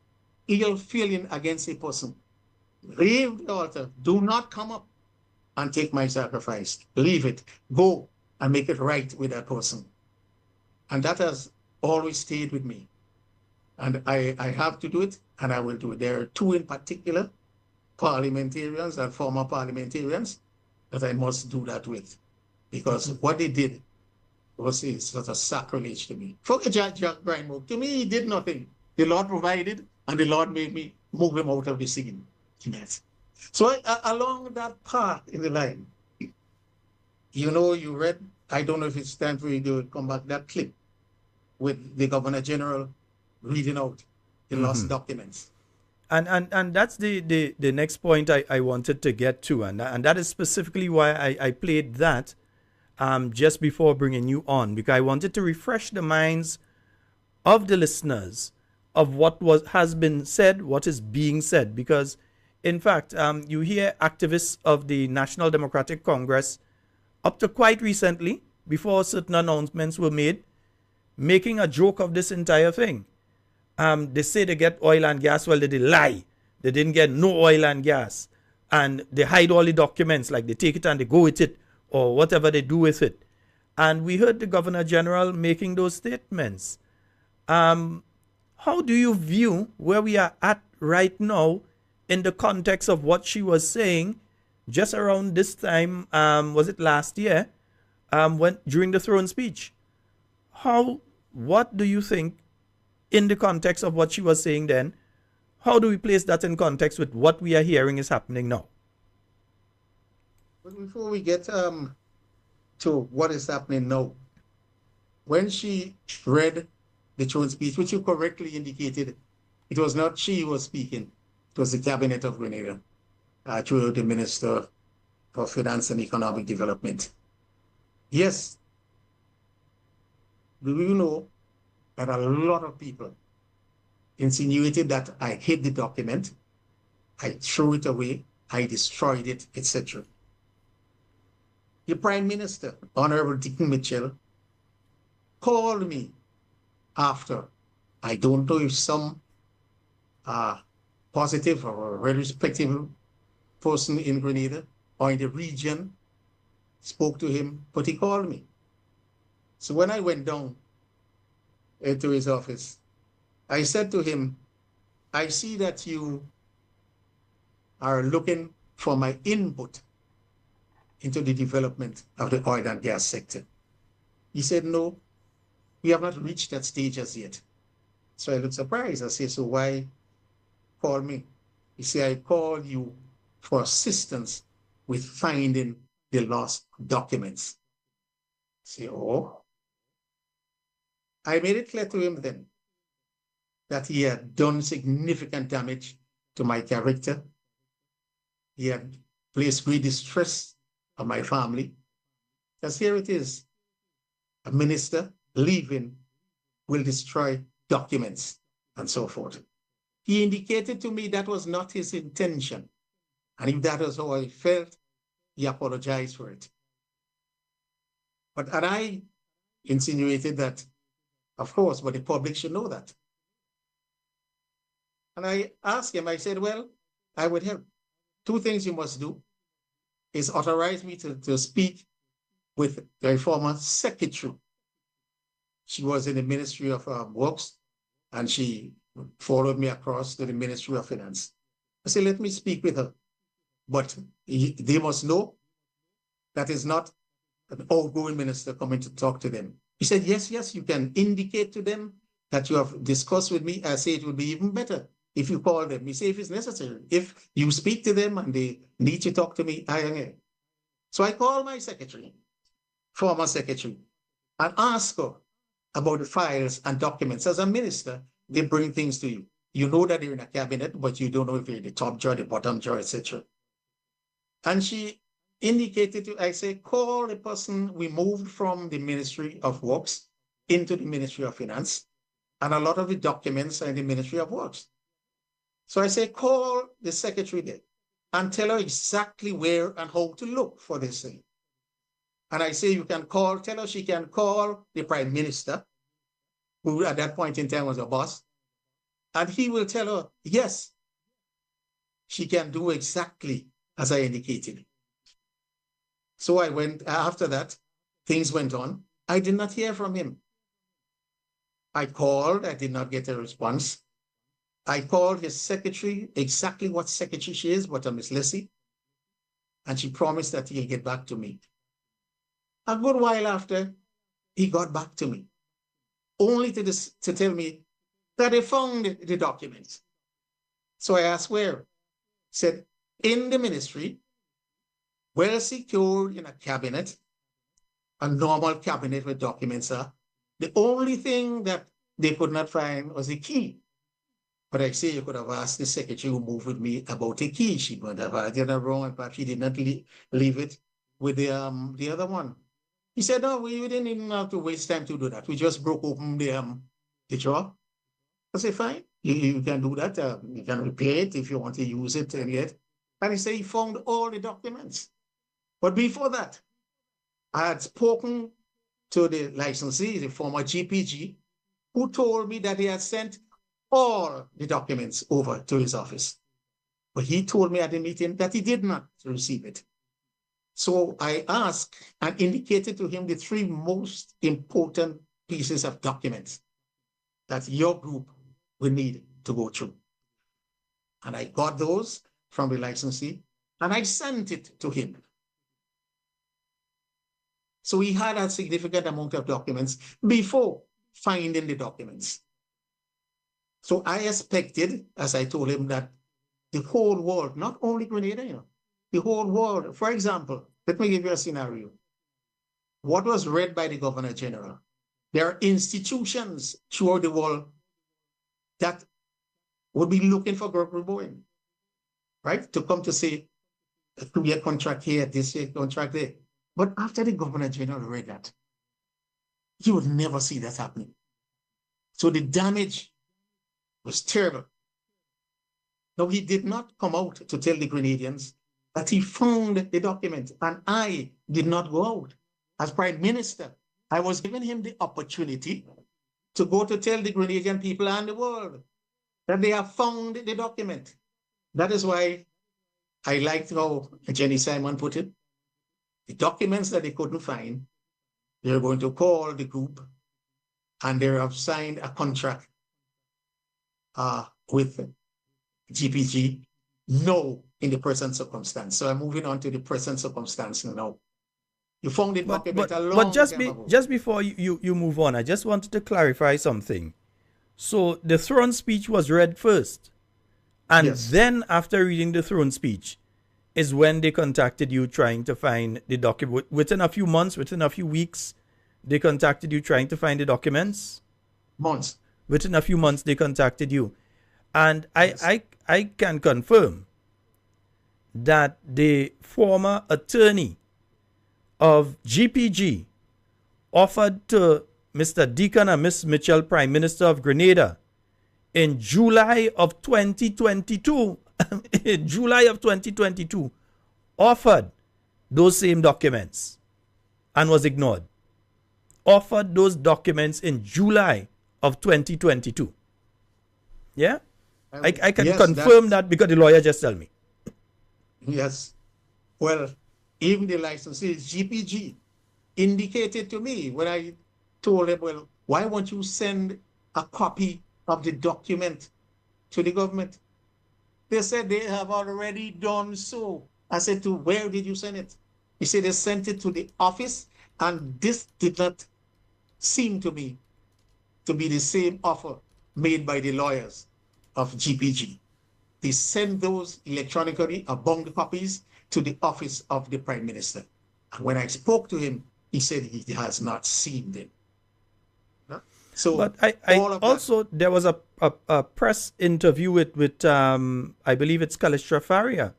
ill feeling against a person, leave the altar. Do not come up and take my sacrifice. Leave it. Go and make it right with that person. And that has always stayed with me. And I have to do it, and I will do it. There are two in particular, parliamentarians and former parliamentarians, that I must do that with. Because what they did was sort of sacrilege to me. Forget Jack Grindberg. To me, he did nothing. The Lord provided, and the Lord made me move him out of the scene. Yes. So along that path in the line, you know, you read, I don't know if it's time for you to come back, that clip with the Governor General reading out the lost documents. And that's the next point I wanted to get to, and that is specifically why I played that just before bringing you on, because I wanted to refresh the minds of the listeners of what has been said, what is being said, because in fact you hear activists of the National Democratic Congress up to quite recently, before certain announcements were made, making a joke of this entire thing. They say they get oil and gas. Well, they lie. They didn't get no oil and gas. And they hide all the documents, like they take it and they go with it, or whatever they do with it. And we heard the Governor General making those statements. How do you view where we are at right now in the context of what she was saying just around this time, was it last year, during the throne speech? What do you think in the context of what she was saying then? How do we place that in context with what we are hearing is happening now? But before we get to what is happening now, when she read the throne speech, which you correctly indicated, it was not she who was speaking, it was the Cabinet of Grenada, through the Minister for Finance and Economic Development. Yes, do you know that a lot of people insinuated that I hid the document, I threw it away, I destroyed it, etc. The Prime Minister, Honorable Deacon Mitchell, called me after, I don't know if some positive or very respectable person in Grenada or in the region spoke to him, but he called me. So when I went down into his office, I said to him, I see that you are looking for my input into the development of the oil and gas sector. He said, no, we have not reached that stage as yet. So I looked surprised. I said, so why call me? He said, I called you for assistance with finding the lost documents. I said, oh. I made it clear to him then that he had done significant damage to my character. He had placed great distress on my family. Because here it is, a minister leaving will destroy documents and so forth. He indicated to me that was not his intention. And if that was how I felt, he apologized for it. And I insinuated that, of course, but the public should know that. And I asked him, I said, well, I would help. Two things you must do is authorize me to speak with the former secretary. She was in the Ministry of Works, and she followed me across to the Ministry of Finance. I said, let me speak with her. But they must know that is not an outgoing minister coming to talk to them. He said, yes, you can indicate to them that you have discussed with me. I say it would be even better if you call them. He said, if it's necessary, if you speak to them and they need to talk to me, I am here. So I called my secretary, former secretary, and asked her about the files and documents. As a minister, they bring things to you. You know that they're in a cabinet, but you don't know if they're in the top drawer, the bottom drawer, etc. And she indicated to, I say, call the person we moved from the Ministry of Works into the Ministry of Finance, and a lot of the documents are in the Ministry of Works. So I say, call the secretary there and tell her exactly where and how to look for this thing. And I say, you can tell her she can call the Prime Minister, who at that point in time was a boss, and he will tell her, yes, she can do exactly as I indicated. So I went, after that, things went on. I did not hear from him. I called, I did not get a response. I called his secretary, exactly what secretary she is, but Miss Leslie, and she promised that he'll get back to me. A good while after, he got back to me, only to tell me that they found the documents. So I asked where. He said, in the ministry, well secured in a cabinet, a normal cabinet with documents are. The only thing that they could not find was a key. But I say you could have asked the secretary who moved with me about a key. She would have had it wrong, and perhaps she did not leave it with the other one. He said, no, we didn't even have to waste time to do that. We just broke open the drawer. I said, fine, you can do that. You can repair it if you want to use it and yet. And he said he found all the documents. But before that, I had spoken to the licensee, the former GPG, who told me that he had sent all the documents over to his office. But he told me at the meeting that he did not receive it. So I asked and indicated to him the three most important pieces of documents that your group will need to go through. And I got those from the licensee and I sent it to him. So he had a significant amount of documents before finding the documents. So I expected, as I told him, that the whole world, not only Grenada, the whole world. For example, let me give you a scenario. What was read by the Governor General? There are institutions throughout the world that would be looking for Gregory Bowen, right? To come to say, a 2-year contract here, this year contract there. But after the Governor General read that, you would never see that happening. So the damage was terrible. Now, he did not come out to tell the Grenadians that he found the document, and I did not go out. As Prime Minister, I was giving him the opportunity to go to tell the Grenadian people and the world that they have found the document. That is why I liked how Jenny Simon put it. The documents that they couldn't find, they're going to call the group and they have signed a contract with GPG, no, in the present circumstance. So I'm moving on to the present circumstance now. You found the document a long time ago. Just before you move on, I just wanted to clarify something. So the throne speech was read first, and Yes. then after reading the throne speech is when they contacted you trying to find the document. Within a few months, within a few weeks, they contacted you trying to find the documents? Months. Within a few months, they contacted you. And Yes. I can confirm that the former attorney of GPG offered to Mr. Deacon and Miss Mitchell, Prime Minister of Grenada, in July of 2022, in July of 2022, offered those same documents and was ignored. Offered those documents in July of 2022. Yeah? I can Yes, confirm that because the lawyer just told me. Yes. Well, even the licensee, GPG, indicated to me when I told them, well, why won't you send a copy of the document to the government? They said they have already done so. I said, to where did you send it? He said they sent it to the office, and this did not seem to me to be the same offer made by the lawyers of GPG. They sent those electronically, a bound copies, to the office of the Prime Minister. And when I spoke to him, he said he has not seen them. So, but I also, there was a press interview with I believe it's Kalishtra Faria,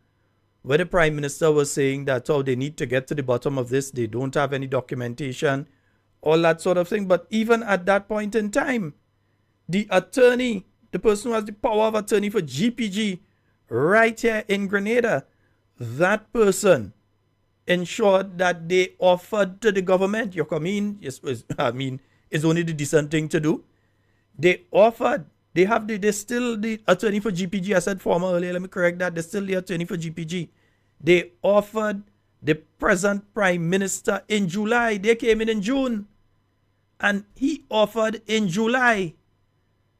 where the Prime Minister was saying that, oh, they need to get to the bottom of this. They don't have any documentation, all that sort of thing. But even at that point in time, the attorney, the person who has the power of attorney for GPG right here in Grenada, that person ensured that they offered to the government, it's only the decent thing to do. They offered, they're still the attorney for GPG. I said former earlier, let me correct that. They're still the attorney for GPG. They offered the present Prime Minister in July. They came in June. And he offered in July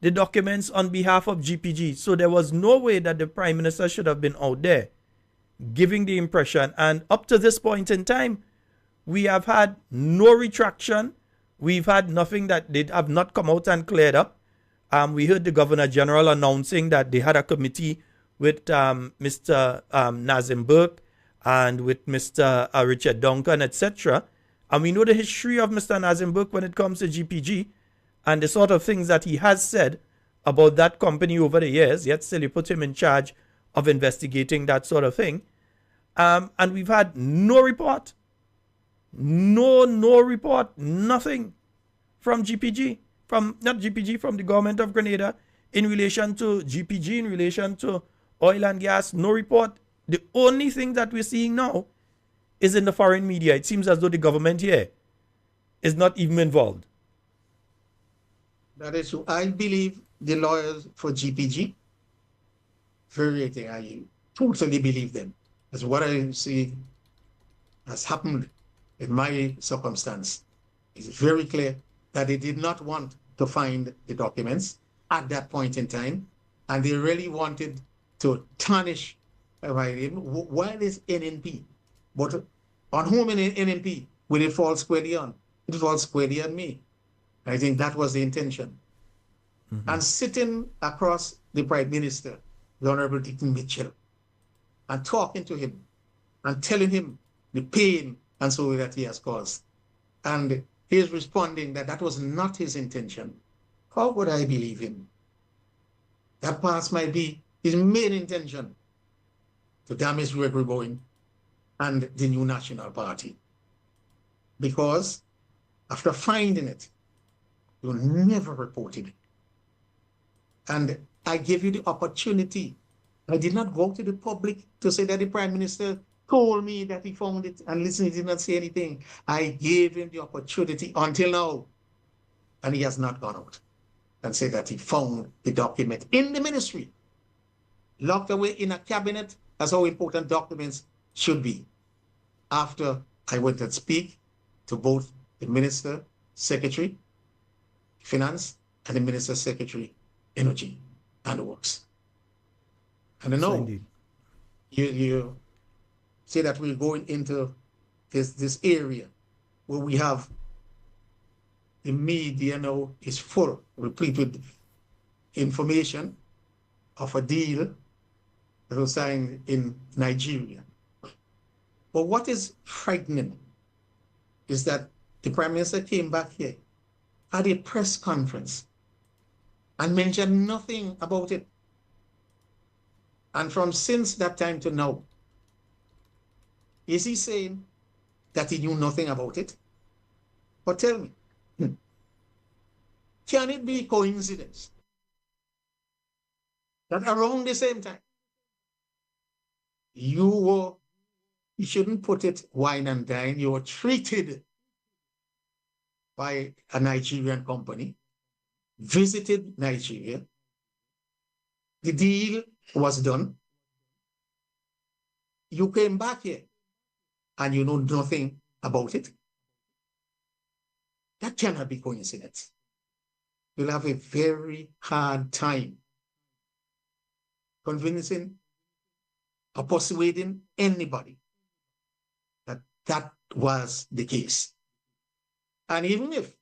the documents on behalf of GPG. So there was no way that the Prime Minister should have been out there giving the impression. And up to this point in time, we have had no retraction. We've had nothing that they have not come out and cleared up. We heard the Governor General announcing that they had a committee with Mr. Nazim Burke and with Mr. Richard Duncan, etc. And we know the history of Mr. Nazim Burke when it comes to GPG and the sort of things that he has said about that company over the years, yet still you put him in charge of investigating that sort of thing. And we've had no report. No report, nothing from GPG, from the government of Grenada in relation to GPG, in relation to oil and gas, no report. The only thing that we're seeing now is in the foreign media. It seems as though the government here is not even involved. That is true. I believe the lawyers for GPG, I totally believe them. That's what I see has happened in my circumstance. It's very clear that they did not want to find the documents at that point in time, and they really wanted to tarnish my name. While it's NNP, but on whom in NNP will it fall squarely on? It falls squarely on me. I think that was the intention. Mm-hmm. And sitting across the Prime Minister, the Honorable Dickon Mitchell, and talking to him and telling him the pain and so that he has caused. And he is responding that that was not his intention. How would I believe him? That perhaps might be his main intention to damage Gregory Bowen and the new National Party. Because after finding it, you never reported it. And I gave you the opportunity. I did not go to the public to say that the Prime Minister told me that he found it, and listen, he did not say anything. I gave him the opportunity until now, and he has not gone out and said that he found the document in the ministry, locked away in a cabinet. That's how important documents should be. After I went and speak to both the Minister, Secretary, Finance, and the Minister, Secretary, Energy and Works. And I know you say that we're going into this area where we have the media now is full, replete with information of a deal that was signed in Nigeria. But what is frightening is that the Prime Minister came back here, had a press conference, and mentioned nothing about it. And from since that time to now, is he saying that he knew nothing about it? But tell me, can it be coincidence that around the same time, you shouldn't put it wine and dine, you were treated by a Nigerian company, visited Nigeria, the deal was done, you came back here and you know nothing about it? That cannot be coincidence. You'll have a very hard time convincing or persuading anybody that that was the case. And even if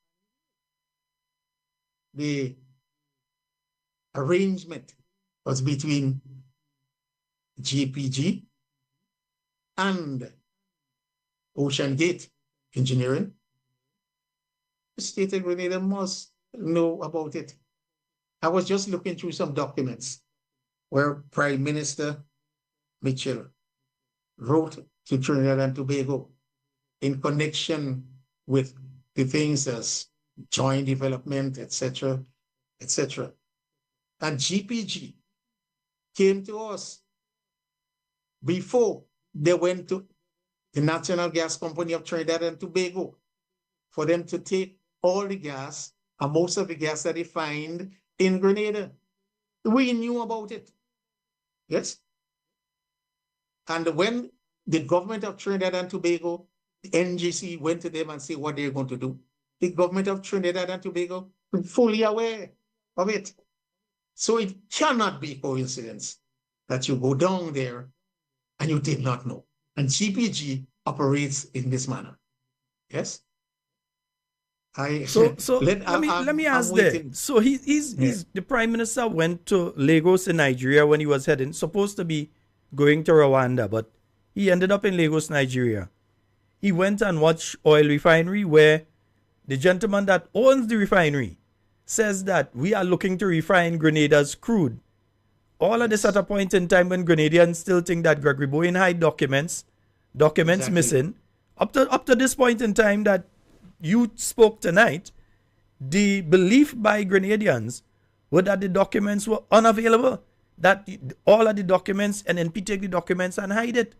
the arrangement was between GPG and Ocean Gate Engineering, the state of Grenada must know about it. I was just looking through some documents where Prime Minister Mitchell wrote to Trinidad and Tobago in connection with the things as joint development, etc., etc. And GPG came to us before they went to the National Gas Company of Trinidad and Tobago for them to take all the gas and most of the gas that they find in Grenada. We knew about it. Yes? And when the government of Trinidad and Tobago, the NGC, went to them and said what they're going to do, the government of Trinidad and Tobago was fully aware of it. So it cannot be coincidence that you go down there and you did not know. And GPG operates in this manner. Yes? So let me I'm ask there. waiting. So he's the prime minister went to Lagos in Nigeria when he was heading, supposed to be going to Rwanda, but he ended up in Lagos, Nigeria. He went and watched oil refinery where the gentleman that owns the refinery says that we are looking to refine Grenada's crude. All of this at a point in time when Grenadians still think that Gregory Bowen hide documents exactly. Missing. Up to this point in time that you spoke tonight, the belief by Grenadians was that the documents were unavailable, that all of the documents, and NP take the documents and hide it.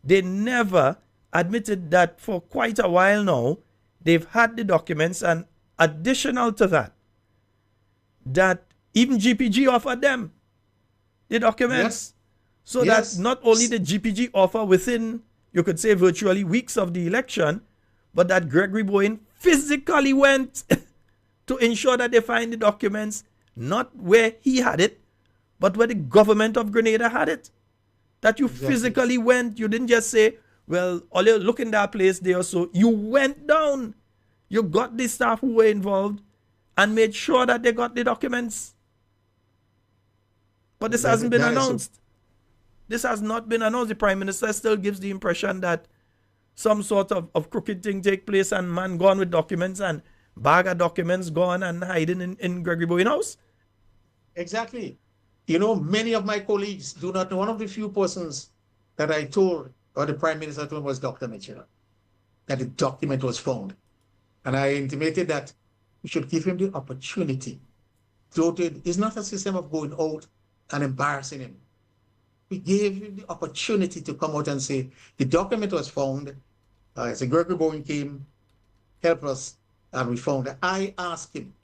They never admitted that for quite a while now, they've had the documents, and additional to that, that even GPG offered them the documents. So that not only the GPG offer within, you could say virtually weeks of the election, but that Gregory Bowen physically went to ensure that they find the documents, not where he had it, but where the government of Grenada had it. That you physically went, you didn't just say, well, all you look in that place there, so you went down. You got the staff who were involved and made sure that they got the documents. But this hasn't been announced. This has not been announced. The Prime Minister still gives the impression that some sort of crooked thing take place and man gone with documents and bag of documents gone and hiding in Gregory Bowen house. Exactly. You know, many of my colleagues do not know. One of the few persons that I told, or the Prime Minister told, was Dr. Mitchell, that the document was found. And I intimated that we should give him the opportunity. So it's not a system of going out and embarrassing him. We gave him the opportunity to come out and say, the document was found. So Gregory Bowen came, helped us, and we found it. I asked him,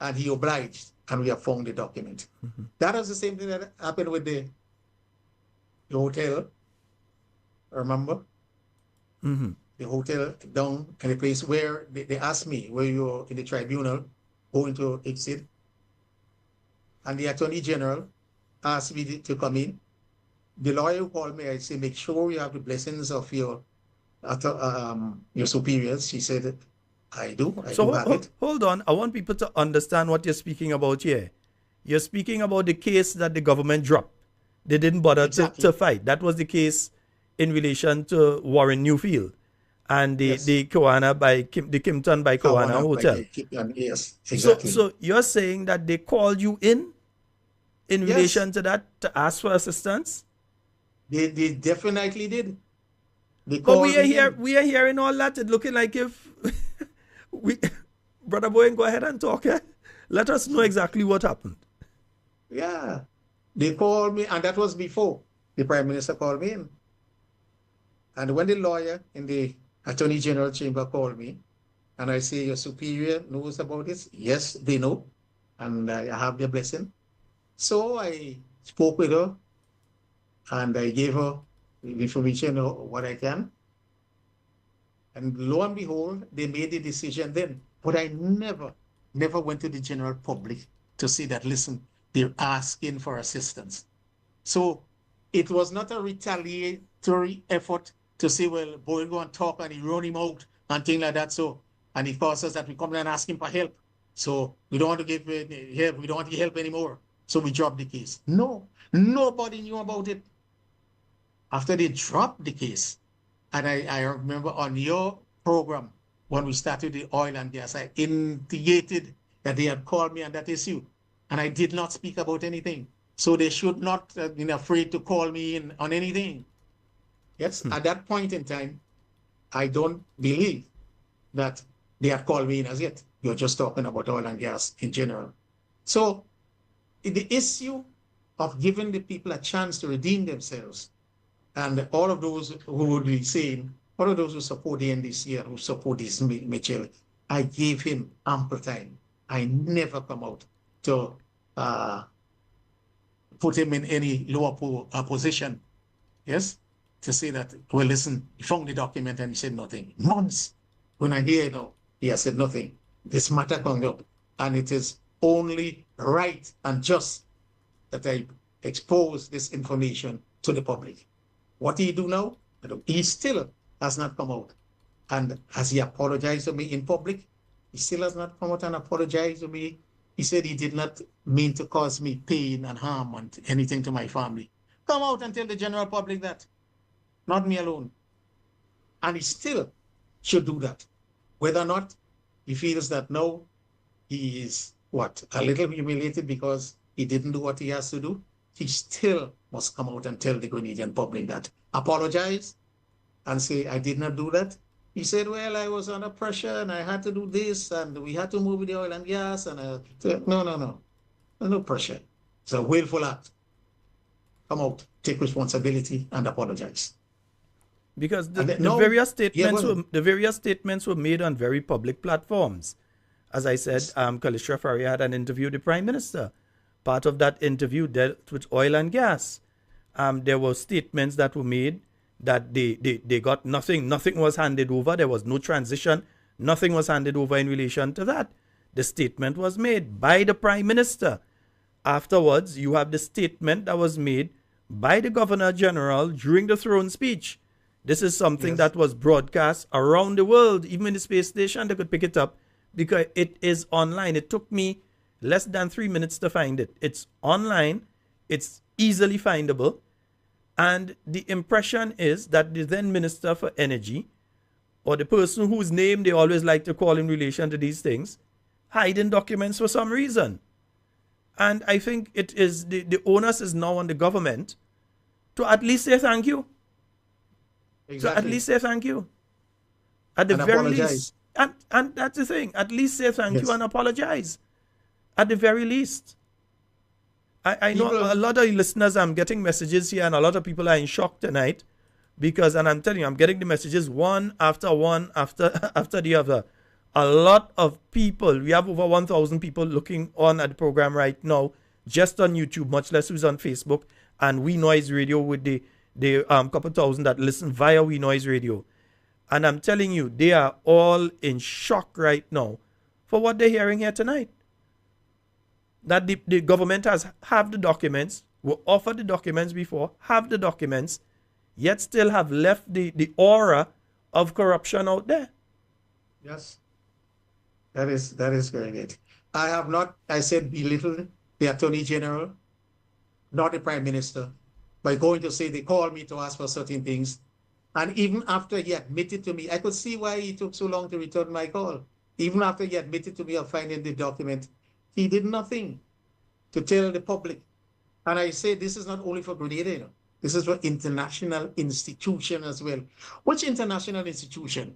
and he obliged, and we have found the document. Mm-hmm. That was the same thing that happened with the hotel. Remember? Mm-hmm. The hotel down in the place where they asked me, where you're in the tribunal, going to exit. And the Attorney General asked me to come in. The lawyer called me. I said, make sure you have the blessings of your superiors. She said, I do. Hold on. I want people to understand what you're speaking about here. You're speaking about the case that the government dropped. They didn't bother to fight. That was the case in relation to Warren Newfield and the Koana by the Kimpton by Koana Hotel. Yes, exactly. So you're saying that they called you in relation to that to ask for assistance? They definitely did. But we are hearing all that. It's looking like if Brother Bowen, go ahead and talk. Let us know exactly what happened. Yeah. They called me, and that was before the Prime Minister called me in. And when the lawyer in the Attorney General chamber called me, and I say, your superior knows about this? Yes, they know. And I have their blessing. So I spoke with her, and I gave her the information of what I can. And lo and behold, they made the decision then. But I never went to the general public to say that, listen, they're asking for assistance. So it was not a retaliatory effort to say, well, Bowen go and talk and he run him out and things like that. So, and he calls us that we come and ask him for help. So we don't want to give help. We don't want to help anymore. So we dropped the case. No, nobody knew about it. After they dropped the case, and I remember on your program, when we started the oil and gas, I indicated that they had called me on that issue, and I did not speak about anything. So they should not have been afraid to call me in on anything. Yes, at that point in time, I don't believe that they had called me in as yet. You're just talking about oil and gas in general. So the issue of giving the people a chance to redeem themselves, and all of those who would be saying, all of those who support the NDC and who support this Mitchell, I gave him ample time. I never come out to put him in any lower position. Yes? To say that, well, listen, he found the document and he said nothing. Months. When I hear, he has said nothing. This matter comes up. And it is only right and just that I expose this information to the public. What he do now? He still has not come out. And has he apologized to me in public? He still has not come out and apologized to me. He said he did not mean to cause me pain and harm and anything to my family. Come out and tell the general public that, not me alone. And he still should do that. Whether or not he feels that no, he is a little humiliated because he didn't do what he has to do, he still must come out and tell the Grenadian public that, apologize and say, I did not do that. He said, well, I was under pressure and I had to do this and we had to move the oil and gas. And no. No pressure. It's a willful act. Come out, take responsibility and apologize. Because the various statements were made on very public platforms. As I said, Kalisha Faria had an interview with the Prime Minister. Part of that interview dealt with oil and gas. There were statements that were made that they got nothing. Nothing was handed over. There was no transition. Nothing was handed over in relation to that. The statement was made by the Prime Minister. Afterwards, you have the statement that was made by the Governor General during the throne speech. This is something that was broadcast around the world. Even in the space station, they could pick it up because it is online. It took me less than 3 minutes to find it. It's online. It's easily findable. And the impression is that the then Minister for Energy, or the person whose name they always like to call in relation to these things, hiding documents for some reason. And I think it is the onus is now on the government to at least say thank you. Exactly. So at least say thank you. At the very least. And that's the thing. At least say thank you and apologize. At the very least. I know a lot of listeners, I'm getting messages here, and a lot of people are in shock tonight because, and I'm telling you, I'm getting the messages one after the other. A lot of people, we have over 1,000 people looking on at the program right now, just on YouTube, much less who's on Facebook, and We Noise Radio with the couple thousand that listen via We Noise Radio. And I'm telling you, they are all in shock right now for what they're hearing here tonight. That the government have the documents, were offered the documents before, have the documents, yet still have left the aura of corruption out there. Yes. That is very good. I have not, I said, belittled the Attorney General, not the Prime Minister, by going to say they called me to ask for certain things. And even after he admitted to me, I could see why he took so long to return my call. Even after he admitted to me of finding the document, he did nothing to tell the public. And I say this is not only for Grenada, you know. This is for international institution as well. Which international institution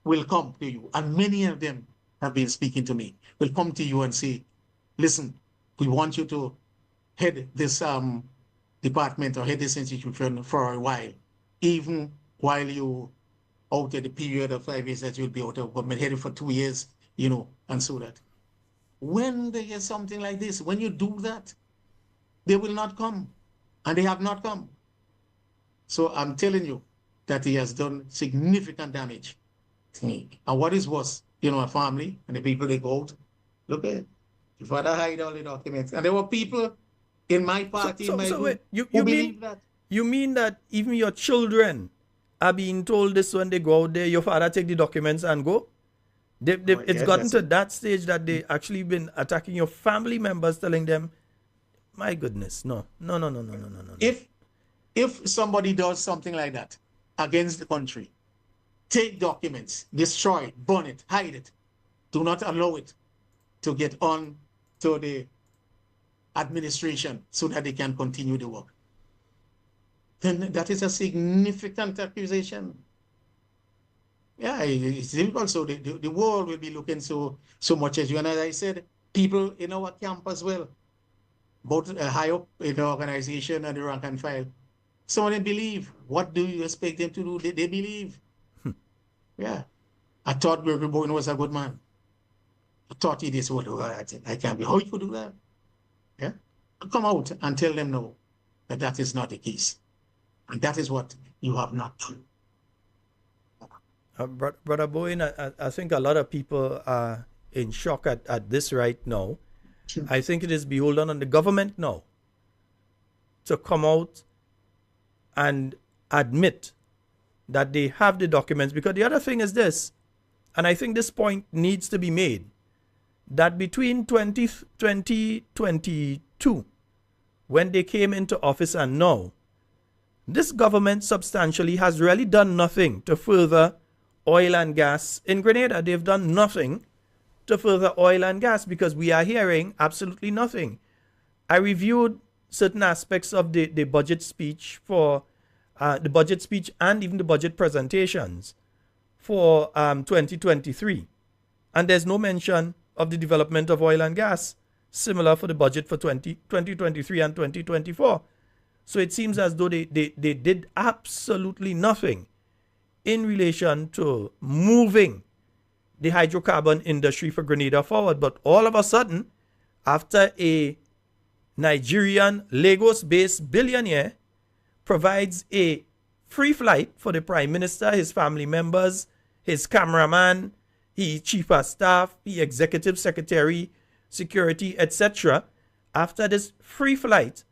will come to you? And many of them have been speaking to me, will come to you and say, listen, we want you to head this department or head this institution for a while, even while you out of the period of 5 years that you'll be out of government, headed for 2 years, you know, and so that. When they get something like this, when you do that, they will not come, and they have not come. So I'm telling you that he has done significant damage to me. And what is worse, you know, a family and the people they go out, look at it. Your father hide all the documents. And there were people in my party, in my group, who believe that. You mean that even your children are being told this when they go out there, your father take the documents and go? It's gotten to that stage that they actually been attacking your family members, telling them, my goodness, no. If somebody does something like that against the country, take documents, destroy it, burn it, hide it. Do not allow it to get on to the administration so that they can continue the work. Then that is a significant accusation. Yeah, it's difficult. So the world will be looking so much at you. And as I said, people in our camp as well, both high up in the organization and the rank and file, some of them believe. What do you expect them to do? They believe. Yeah. I thought Gregory Bowen was a good man. I thought he did what I can't be. How you could do that? Yeah. Come out and tell them no, that is not the case. And that is what you have not done. Brother Bowen, I think a lot of people are in shock at this right now. I think it is beholden on the government now to come out and admit that they have the documents. Because the other thing is this, and I think this point needs to be made, that between 2022, when they came into office, and now, this government substantially has really done nothing to further oil and gas in Grenada. They've done nothing to further oil and gas, because we are hearing absolutely nothing. I reviewed certain aspects of the budget speech for the budget speech and even the budget presentations for 2023. And there's no mention of the development of oil and gas, similar for the budget for 2023 and 2024. So it seems as though they did absolutely nothing in relation to moving the hydrocarbon industry for Grenada forward. But all of a sudden, after a Nigerian Lagos-based billionaire provides a free flight for the Prime Minister, his family members, his cameraman, his chief of staff, the executive secretary, security, etc., after this free flight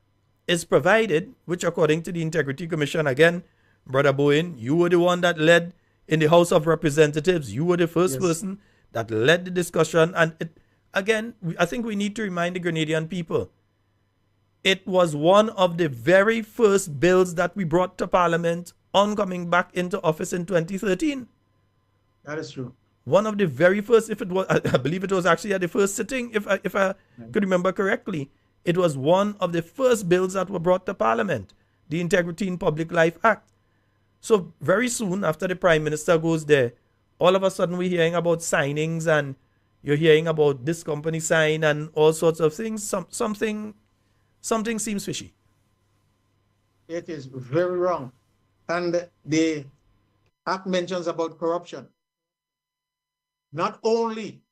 is provided, which according to the Integrity Commission, again, Brother Bowen, you were the one that led in the House of Representatives. You were the first person that led the discussion. And again, I think we need to remind the Grenadian people, it was one of the very first bills that we brought to Parliament on coming back into office in 2013. That is true. One of the very first, if it was, I believe it was actually at the first sitting, if I could remember correctly, it was one of the first bills that were brought to Parliament, the Integrity in Public Life Act. So very soon after the Prime Minister goes there, all of a sudden we're hearing about signings, and you're hearing about this company sign and all sorts of things. Something seems fishy. It is very wrong. And the Act mentions about corruption. Not only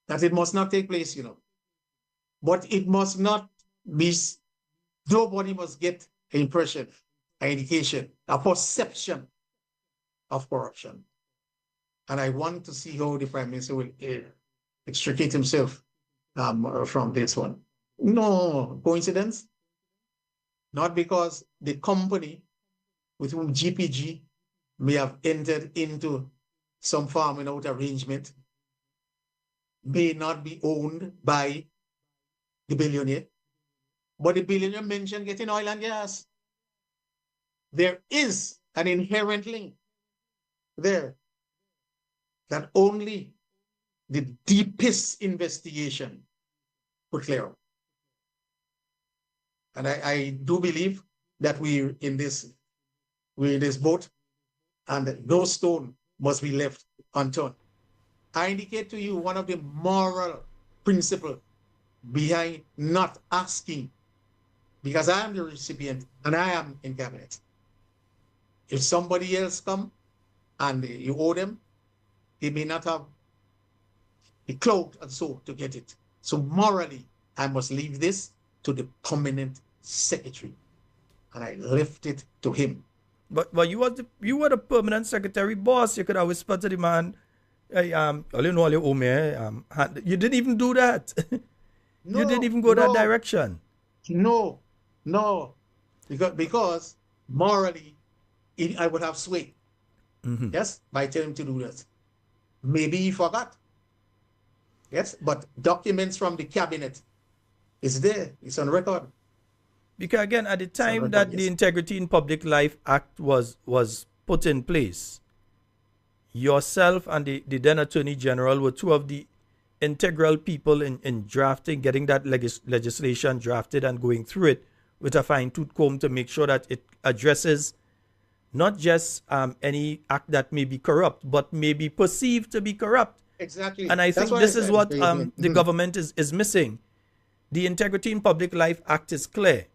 that it must not take place, but it must not be, nobody must get an impression, an indication, a perception of corruption. And I want to see how the Prime Minister will extricate himself from this one. No coincidence. Not because the company with whom GPG may have entered into some farming out arrangement may not be owned by the billionaire, but the billionaire mentioned getting oil and gas. There is an inherent link there that only the deepest investigation could clear up. And I do believe that we're in this boat, and no stone must be left unturned. I indicate to you one of the moral principles behind not asking, because I am the recipient and I am in cabinet. If somebody else come and you owe them, they may not have the clout and so to get it. So morally, I must leave this to the permanent secretary, and I left it to him. But you were the permanent secretary boss. You could have whispered to the man, hey, you didn't even do that. No, you didn't even go that direction. No, because morally, I would have sway. Yes, by telling him to do that. Maybe he forgot. Yes, but documents from the cabinet is there. It's on record. Because again, at the time that the Integrity in Public Life Act was put in place, yourself and the then Attorney General were two of the integral people in drafting, getting that legislation drafted and going through it with a fine-tooth comb to make sure that it addresses not just any act that may be corrupt, but may be perceived to be corrupt. Exactly. And I think this is what the government is missing. The Integrity in Public Life Act is clear.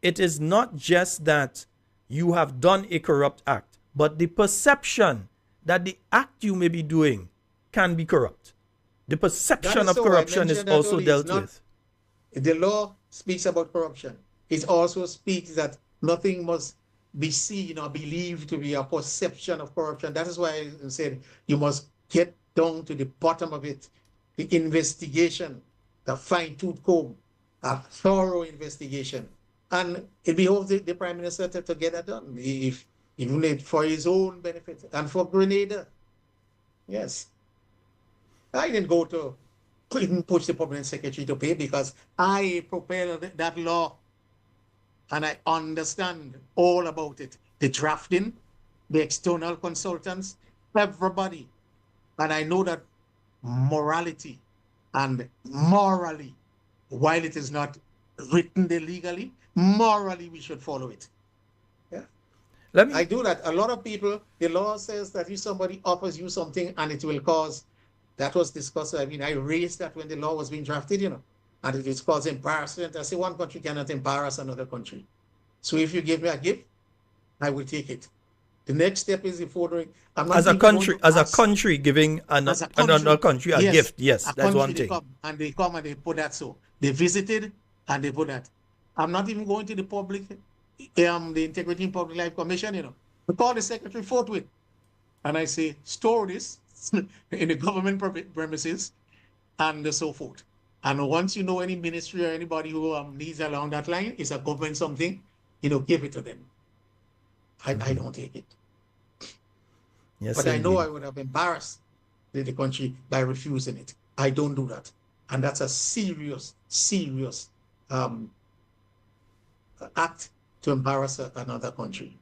It is not just that you have done a corrupt act, but the perception that the act you may be doing can be corrupt. The perception of corruption is also dealt with. The law speaks about corruption. It also speaks that nothing must be seen or believed to be a perception of corruption. That is why I said you must get down to the bottom of it. The investigation, the fine-tooth comb, a thorough investigation. And it behoves the Prime Minister to get that done, even for his own benefit and for Grenada. Yes. I didn't go to, couldn't push the permanent secretary to pay because I prepared that law and I understand all about it. The drafting, the external consultants, everybody. And I know that morality and morally, while it is not written there legally, morally we should follow it. Yeah. Let me I do that. A lot of people, the law says that if somebody offers you something and it will cause, that was discussed. I mean, I raised that when the law was being drafted, and it is cause embarrassment. I say one country cannot embarrass another country. So if you give me a gift, I will take it. The next step is if ordering. I'm not as a even going country, to as a ask- country giving as a another country a yes, gift, yes, a that's country one they thing. come and they put that so. They visited and they put that. I'm not even going to the public, the Integrity in Public Life Commission, We call the secretary forthwith. And I say, store this in the government premises and so forth. And once you know any ministry or anybody who needs along that line, is a government something, give it to them. I don't take it. Yes, But I know I indeed. would have embarrassed the country by refusing it. I don't do that. And that's a serious, serious act to embarrass another country.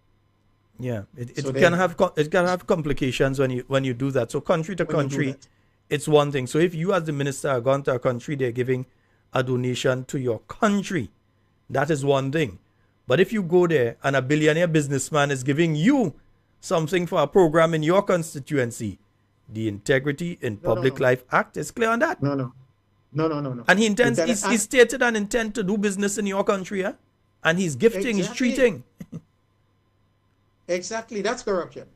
Yeah, it So can then, have complications when you do that. So country to when you do country, that, it's one thing. So if you as the minister are gone to a country, they're giving a donation to your country, that is one thing. But if you go there and a billionaire businessman is giving you something for a program in your constituency, the Integrity in Public no, Life Act is clear on that. no. And he You cannot- he stated an intent to do business in your country, yeah? And he's gifting, he's Exactly. treating. Exactly, that's corruption.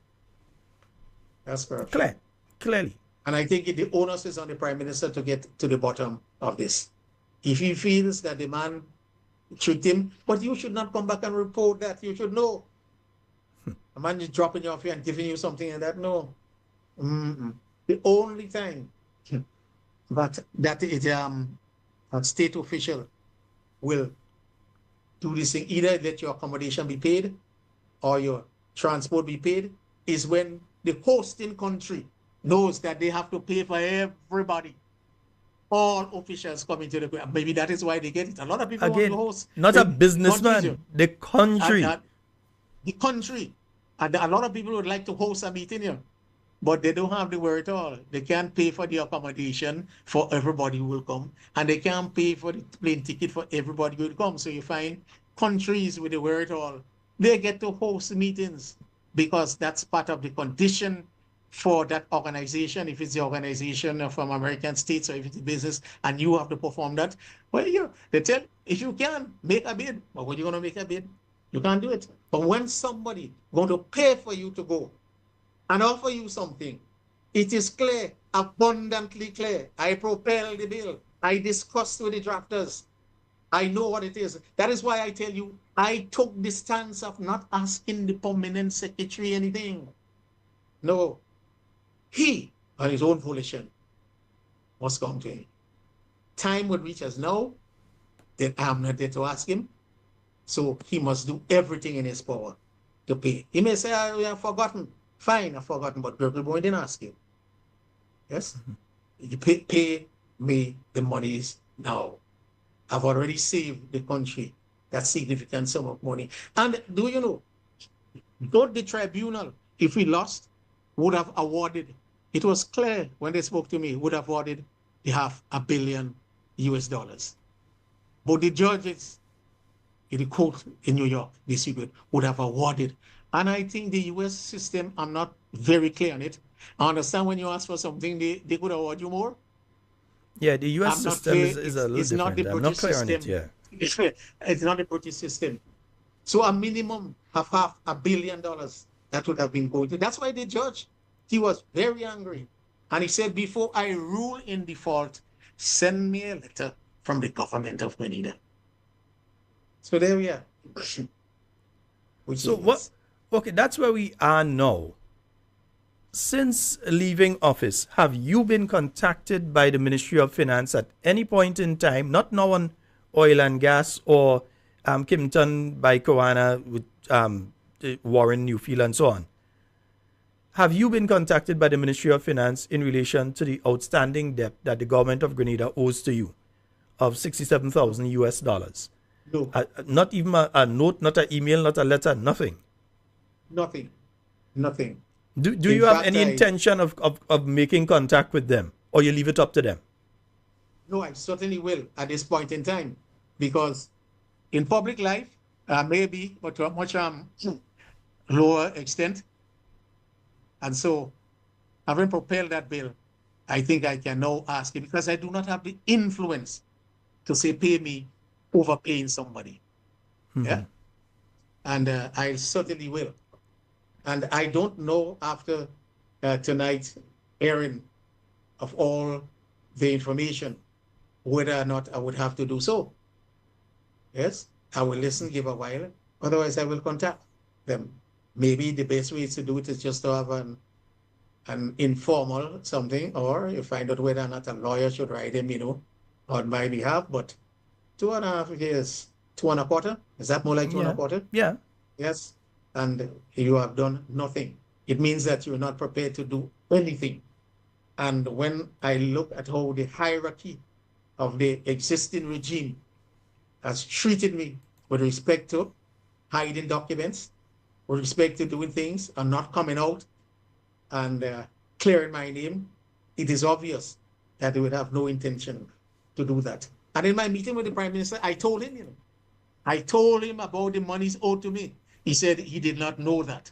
That's corruption. Clearly. And I think the onus is on the Prime Minister to get to the bottom of this. If he feels that the man treat him, but you should not come back and report that. You should know. A man just dropping you off here and giving you something and that, no. The only time that is a state official will do this thing, either let your accommodation be paid or your transport be paid, is when the hosting country knows that they have to pay for everybody. All officials coming to the, maybe that is why they get it. A lot of people want Again, to host. not the a businessman, countries, the country. the country. And a lot of people would like to host a meeting here, but they don't have the wherewithal. They can't pay for the accommodation for everybody who will come, and they can't pay for the plane ticket for everybody who will come. So you find countries with the wherewithal, they get to host meetings because that's part of the condition for that organization. If it's the organization from American states or if it's a business and you have to perform that, well, they tell, if you can, make a bid. But when you're going to make a bid, you can't do it. But when somebody going to pay for you to go and offer you something, it is clear, abundantly clear. I propel the bill. I discussed with the drafters. I know what it is. That is why I tell you, I took the stance of not asking the permanent secretary anything. No. He, on his own volition, must come to him. Time would reach us now that I am not there to ask him. So he must do everything in his power to pay. He may say, I have forgotten. Fine, I've forgotten, but Gregory Bowen didn't ask you. Yes? You pay me the monies now. I've already saved the country that significant sum of money. And do you know, though the tribunal, if we lost, would have awarded, it was clear when they spoke to me, would have awarded the $500 million US. But the judges in the court in New York, the circuit, would have awarded. And I think the US system, I'm not very clear on it. I understand when you ask for something, they could award you more. Yeah, the US I'm not system clear. is a little It's not different. the I'm not British clear on it, system. yeah. It's not the British system. So a minimum of $500 million that would have been going to. That's why the judge, he was very angry. And he said, before I rule in default, send me a letter from the government of Grenada. So there we are. So what? Okay, that's where we are now. Since leaving office, have you been contacted by the Ministry of Finance at any point in time, not now on oil and gas or Kimpton by Koana with Warren, Newfield and so on? have you been contacted by the Ministry of Finance in relation to the outstanding debt that the government of Grenada owes to you of 67,000 US dollars? No, Not even a note, not an email, not a letter, nothing. nothing. Nothing. Do In you have fact, any intention of making contact with them, or you leave it up to them? No, I certainly will at this point in time, because in public life, maybe, but to a much lower extent. And so, having propelled that bill, I think I can now ask it, because I do not have the influence to say pay me over paying somebody. Yeah. And I certainly will. And I don't know after tonight's airing of all the information whether or not I would have to do so. Yes, I will listen, give a while. Otherwise, I will contact them. Maybe the best way to do it is just to have an informal something, or you find out whether or not a lawyer should write him, on my behalf. But 2.5 years, 2.25, is that more like 2.25? Yeah. Yes, and you have done nothing. It means that you're not prepared to do anything. And when I look at how the hierarchy of the existing regime has treated me with respect to hiding documents, with respect to doing things and not coming out and clearing my name, it is obvious that they would have no intention to do that. And in my meeting with the Prime Minister, I told him, I told him about the monies owed to me. He said he did not know that.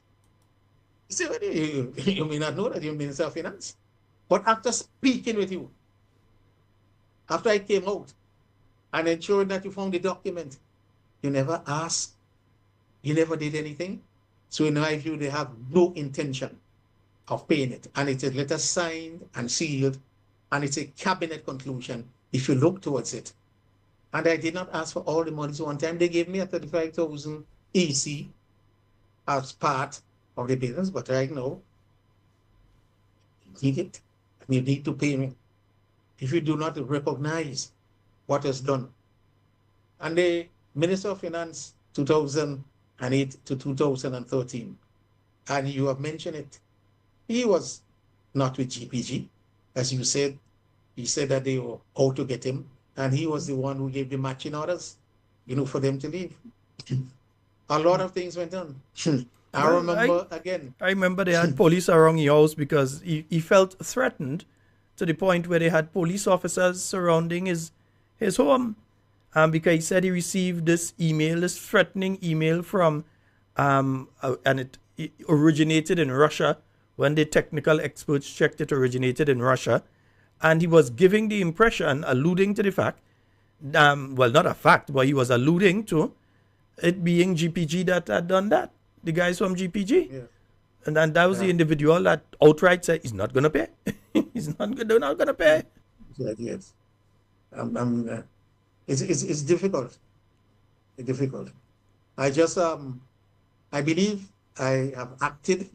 He said, well, you may not know that, you're Minister of Finance. But after speaking with you, after I came out and ensuring that you found the document, you never asked, you never did anything. So in my view, they have no intention of paying it. And it's a letter signed and sealed, and it's a cabinet conclusion if you look towards it. And I did not ask for all the monies one time. They gave me a 35,000 EC as part of the business, but right now, you need it, and you need to pay me if you do not recognize what is done. And the Minister of Finance, 2008 to 2013, and you have mentioned it, he was not with GPG, as you said. He said that they were out to get him, and he was the one who gave the matching orders, for them to leave. A lot of things went on. I remember they had police around your house because he felt threatened to the point where they had police officers surrounding his home. Because he said he received this threatening email from, and it originated in Russia. When the technical experts checked, it originated in Russia. And he was giving the impression, alluding to the fact, well, not a fact, but he was alluding to it being GPG that had done that. The guys from GPG. Yeah. And then that was the individual that outright said he's not going to pay. They're not going to pay. Yes. It's difficult. It's difficult. I just, I believe I have acted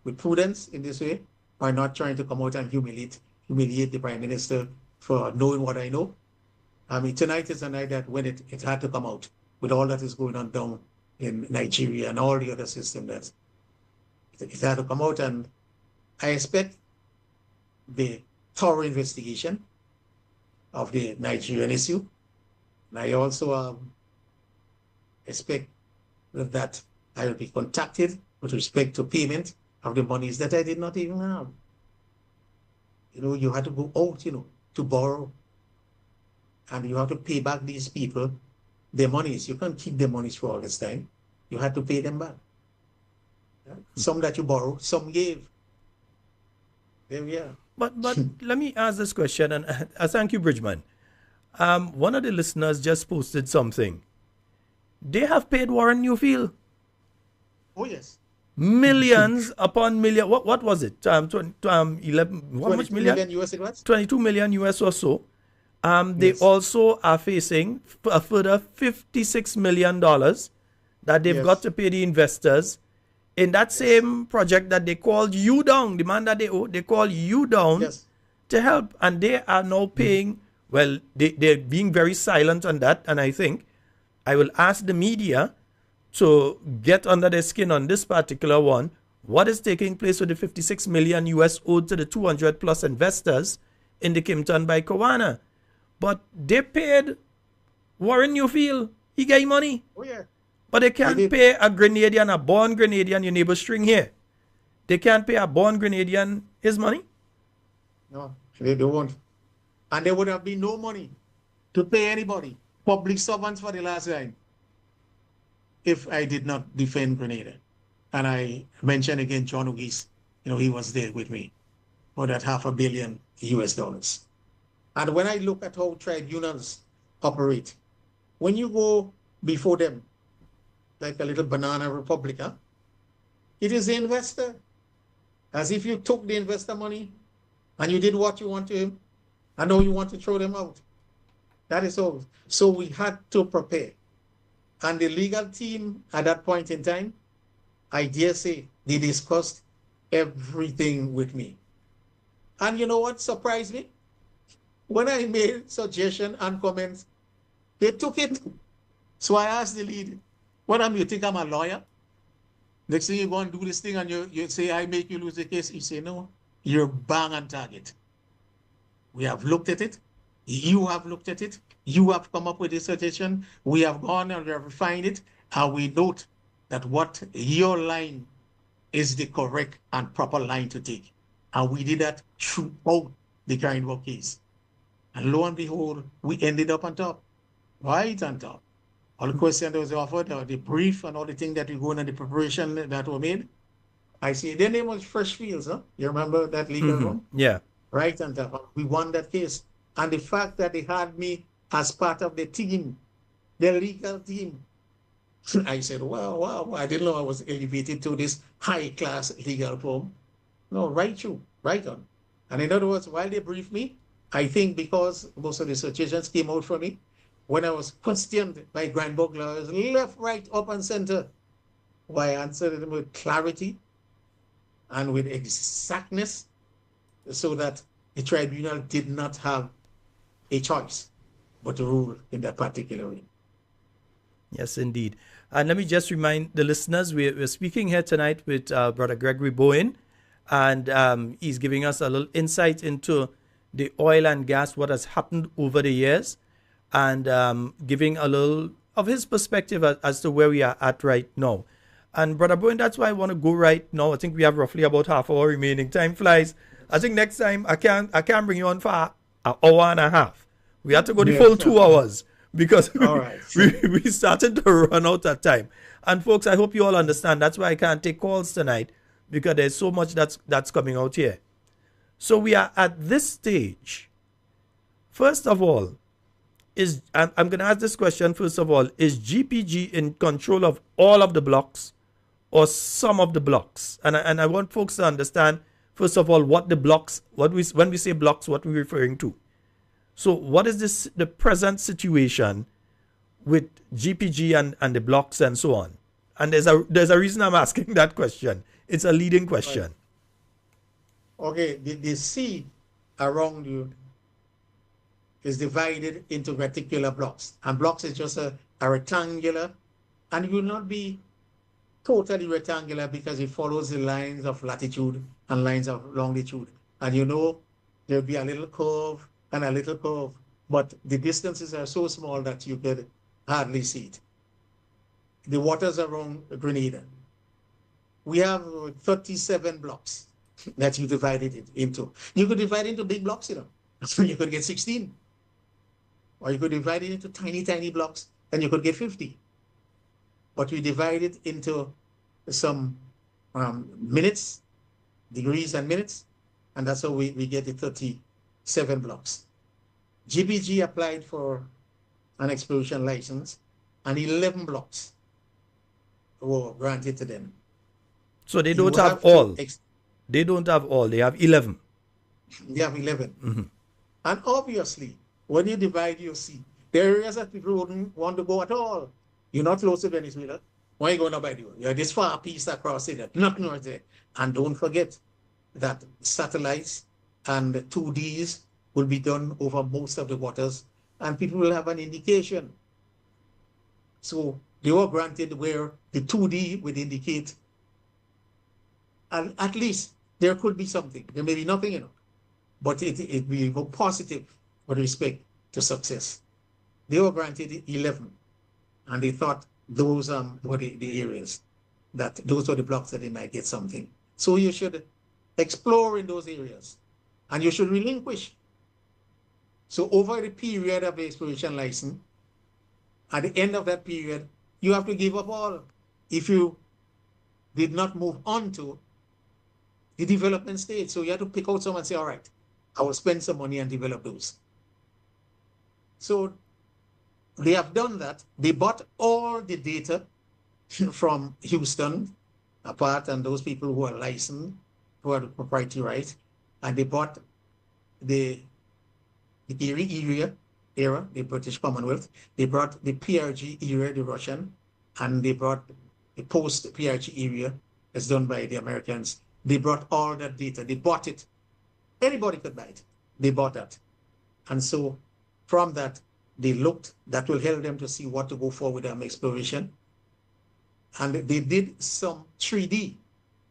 with prudence in this way by not trying to come out and humiliate the Prime Minister for knowing what I know. I mean, tonight is a night that when it had to come out with all that is going on down in Nigeria and all the other systems, it had to come out, and I expect the thorough investigation of the Nigerian issue. And I also expect that I will be contacted with respect to payment of the monies that I did not even have. You had to go out, to borrow. And you have to pay back these people their monies. You can't keep their monies for all this time. You had to pay them back. Yeah? Some that you borrowed, some gave. There we are. But let me ask this question, and thank you, Bridgman. One of the listeners just posted something. They have paid Warren Newfield. Oh, yes. Millions upon million. What was it? 11. How much million? US it was? 22 million US or so. They Yes. also are facing a further $56 million that they've got to pay the investors in that same project that they called you down, the man that they owe, they call you down to help. And they are now paying, well, they're being very silent on that. And I think I will ask the media to get under their skin on this particular one. what is taking place with the 56 million US owed to the 200 plus investors in the Kimpton by Kawana. But they paid Warren Newfield. He got money. Oh, yeah. But they can't pay a Grenadian, a born Grenadian, your neighbor string here. They can't pay a born Grenadian his money? No, they don't. And there would have been no money to pay anybody, public servants for the last time, if I did not defend Grenada. And I mentioned again John O'Geese, he was there with me for that $500 million US. And when I look at how tribunals operate, when you go before them, like a little banana republic, it is the investor. As if you took the investor money and you did what you want to him, and now you want to throw them out. That is all. So we had to prepare. And the legal team at that point in time, I dare say, they discussed everything with me. And you know what surprised me? When I made suggestion and comments, they took it. So I asked the lead, you think I'm a lawyer? Next thing you go and do this thing and you say, I make you lose the case. You say, no, you're bang on target. We have looked at it. You have looked at it. You have come up with a suggestion. We have gone and we have refined it. And we note that what your line is the correct and proper line to take. And we did that throughout the Grindwalk case. And lo and behold, we ended up on top. Right on top. All the questions that was offered, the brief and all the things that we go in and the preparation that were made. I see. Their name was Freshfields, huh? You remember that legal room? Yeah. Right on top. We won that case. And the fact that they had me as part of the team, the legal team, I said, wow, I didn't know I was elevated to this high-class legal firm. No, right through, right on. And in other words, while they briefed me, I think because most of the suggestions came out from me, when I was questioned by Grindwalk lawyers, left, right, up, and center, I answered them with clarity and with exactness so that the tribunal did not have a choice but to rule in that particular way. Yes, indeed. And let me just remind the listeners, we're speaking here tonight with Brother Gregory Bowen, and he's giving us a little insight into the oil and gas, what has happened over the years, and giving a little of his perspective as to where we are at right now. And Brother Bowen, that's why I want to go right now. I think we have roughly about half hour remaining. Time flies. I think next time I can't bring you on for an hour and a half. We have to go the full 2 hours because we started to run out of time. And folks, I hope you all understand. That's why I can't take calls tonight, because there's so much that's coming out here. So we are at this stage. First of all, I'm going to ask this question first of all. Is GPG in control of all of the blocks or some of the blocks? And I want folks to understand, first of all, what the blocks, when we say blocks, what we're referring to. So what is the present situation with GPG and the blocks and so on? And there's a reason I'm asking that question. It's a leading question. Right. Okay, the sea around you is divided into reticular blocks. And blocks is just a rectangular, and it will not be totally rectangular because it follows the lines of latitude and lines of longitude. And there'll be a little curve and a little curve, but the distances are so small that you could hardly see it. The waters around Grenada, we have 37 blocks that you divided it into. You could divide it into big blocks, so you could get 16. Or you could divide it into tiny, tiny blocks, and you could get 50. But we divide it into some minutes, degrees and minutes, and that's how we get the 37 blocks. GPG applied for an exploration license, and 11 blocks were granted to them. So they don't have all. They don't have all. They have 11. They have 11. Mm-hmm. And obviously, when you divide your sea, there are areas that people wouldn't want to go at all. You're not close to Venezuela. Why are you going to buy you? You're this far piece across it, nothing right there. And don't forget that satellites and 2Ds will be done over most of the waters, and people will have an indication. So they were granted where the 2D would indicate And at least there could be something. There may be nothing, but it will be positive with respect to success. They were granted 11, and they thought those were the areas that those were the blocks that they might get something. So you should explore in those areas, and you should relinquish. So over the period of the exploration license, at the end of that period, you have to give up all. If you did not move on to the development stage, so you have to pick out some and say, all right, I will spend some money and develop those. So they have done that. They bought all the data from Houston, apart, and those people who are licensed, who are the proprietary rights, and they bought the Erie era, the British Commonwealth. They brought the PRG era, the Russian, and they brought the post-PRG area as done by the Americans. They brought all that data. They bought it. Anybody could buy it. They bought that. And so from that, they looked, that will help them to see what to go for with exploration. And they did some 3D.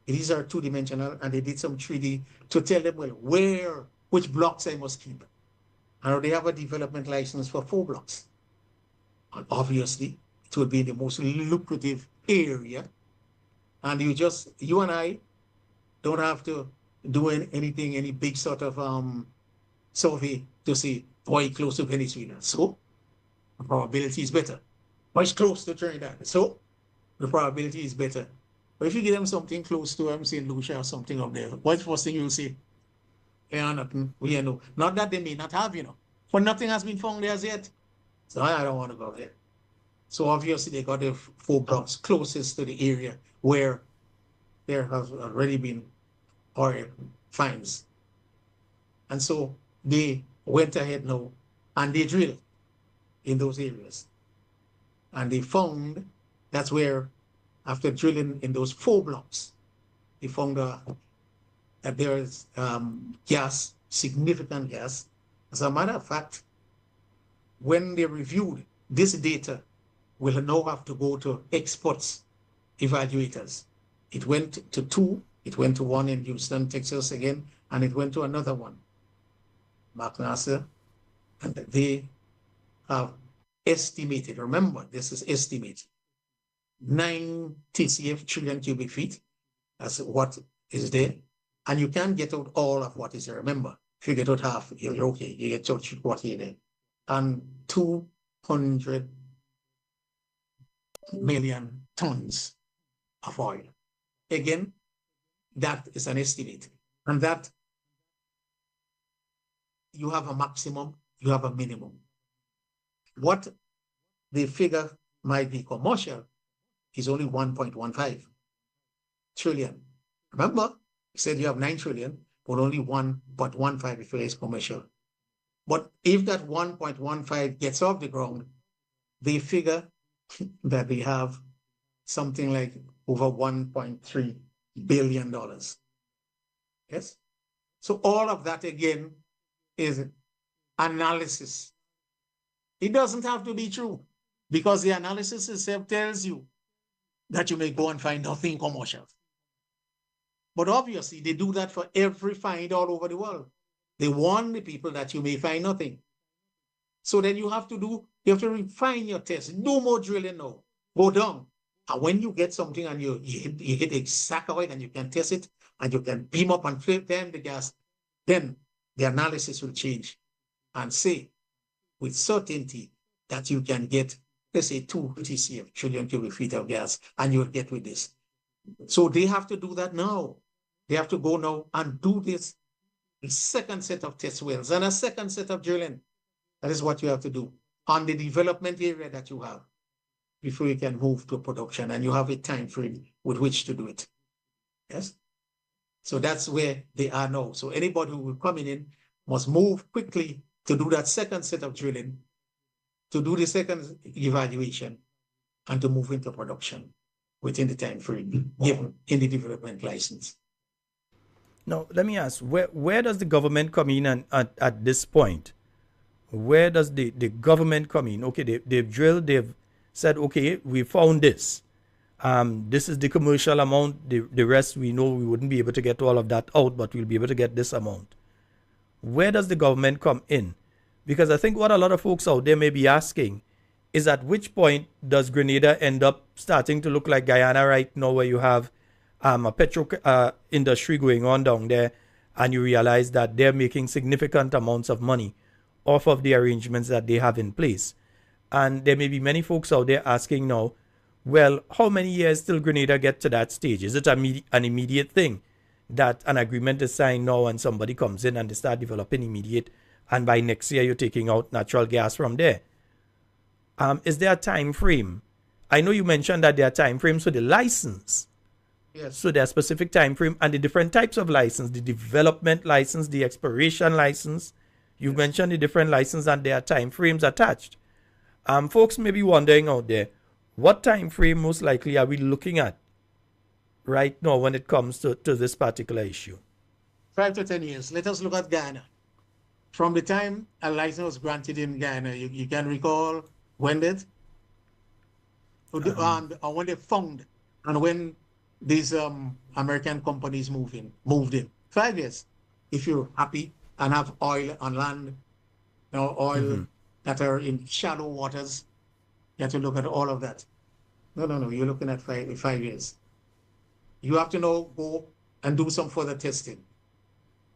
These are two-dimensional, and they did some 3D to tell them, well, which blocks I must keep. And they have a development license for 4 blocks. And obviously, it will be the most lucrative area. And you and I don't have to do anything, any big sort of survey to say, boy, close to Venezuela. So the probability is better. Or it's close to Trinidad. So the probability is better. But if you give them something close to St. Lucia or something up there, what's the first thing you'll say? Yeah, nothing. We know. Not that they may not have, but nothing has been found there as yet. So I don't want to go there. So obviously they got the 4 blocks closest to the area where there has already been oil finds. And so they went ahead now and they drilled in those areas. And they found, that's where, after drilling in those 4 blocks, they found that there is gas, significant gas. As a matter of fact, when they reviewed this data, will now have to go to experts, evaluators. It went to 2. It went to 1 in Houston, Texas again, and it went to another one, McNassar, and they have estimated, remember, this is estimated, 9 TCF trillion cubic feet. That's what is there. And you can't get out all of what is there. Remember, if you get out half, you're okay. You get out what is there. And 200 million tons of oil. Again, that is an estimate. And that you have a maximum, you have a minimum. What the figure might be commercial is only 1.15 trillion. Remember, I said you have 9 trillion, but only 1.15 if it is commercial. But if that 1.15 gets off the ground, they figure that they have something like over $1.3 billion. Yes? So all of that again is analysis. It doesn't have to be true because the analysis itself tells you that you may go and find nothing commercial. But obviously they do that for every find all over the world. They warn the people that you may find nothing. So then you have to refine your test. No more drilling now. Go down. And when you get something and you hit exactly right and you can test it and you can beam up and flip them the gas, then the analysis will change and say with certainty that you can get, let's say, 2 TCF, trillion cubic feet of gas, and you'll get with this. So they have to do that now. They have to go now and do this, a second set of test wells and a second set of drilling. That is what you have to do on the development area that you have before you can move to production, and you have a time frame with which to do it. Yes? So that's where they are now. So anybody who will come in must move quickly to do that second set of drilling, to do the second evaluation, and to move into production within the time frame given in the development license. Now, let me ask, where does the government come in at this point? Where does the government come in? Okay, they've drilled, they've said, okay, we found this. This is the commercial amount. The rest we know we wouldn't be able to get all of that out, but we'll be able to get this amount. Where does the government come in? Because I think what a lot of folks out there may be asking is at which point does Grenada end up starting to look like Guyana right now, where you have a petro industry going on down there, and you realize that they're making significant amounts of money off of the arrangements that they have in place. And there may be many folks out there asking now, well, how many years till Grenada get to that stage? Is it an immediate thing that an agreement is signed now and somebody comes in and they start developing immediate, and by next year you're taking out natural gas from there? Is there a time frame? I know you mentioned that there are time frames for the license. Yes. So there are specific time frame and the different types of license, the development license, the exploration license. You've mentioned the different licenses and there are time frames attached. Folks may be wondering out there, what time frame most likely are we looking at right now when it comes to this particular issue? 5 to 10 years. Let us look at Ghana. From the time a license was granted in Ghana, you can recall when did? And when they found, and when these American companies moved in. 5 years. If you're happy and have oil on land, oil that are in shallow waters, you have to look at all of that. No. You're looking at 5 years. You have to now go and do some further testing.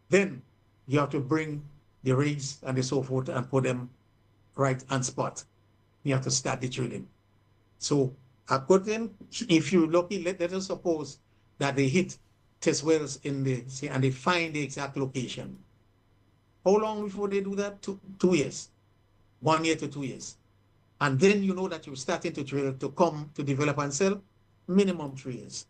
Then you have to bring the rigs and so forth and put them right on spot. You have to start the drilling. So according, if you're lucky, let us suppose that they hit test wells and they find the exact location. How long before they do that? 2 years. 1 year to 2 years. And then you know that you're starting to drill to come to develop and sell, minimum 3 years.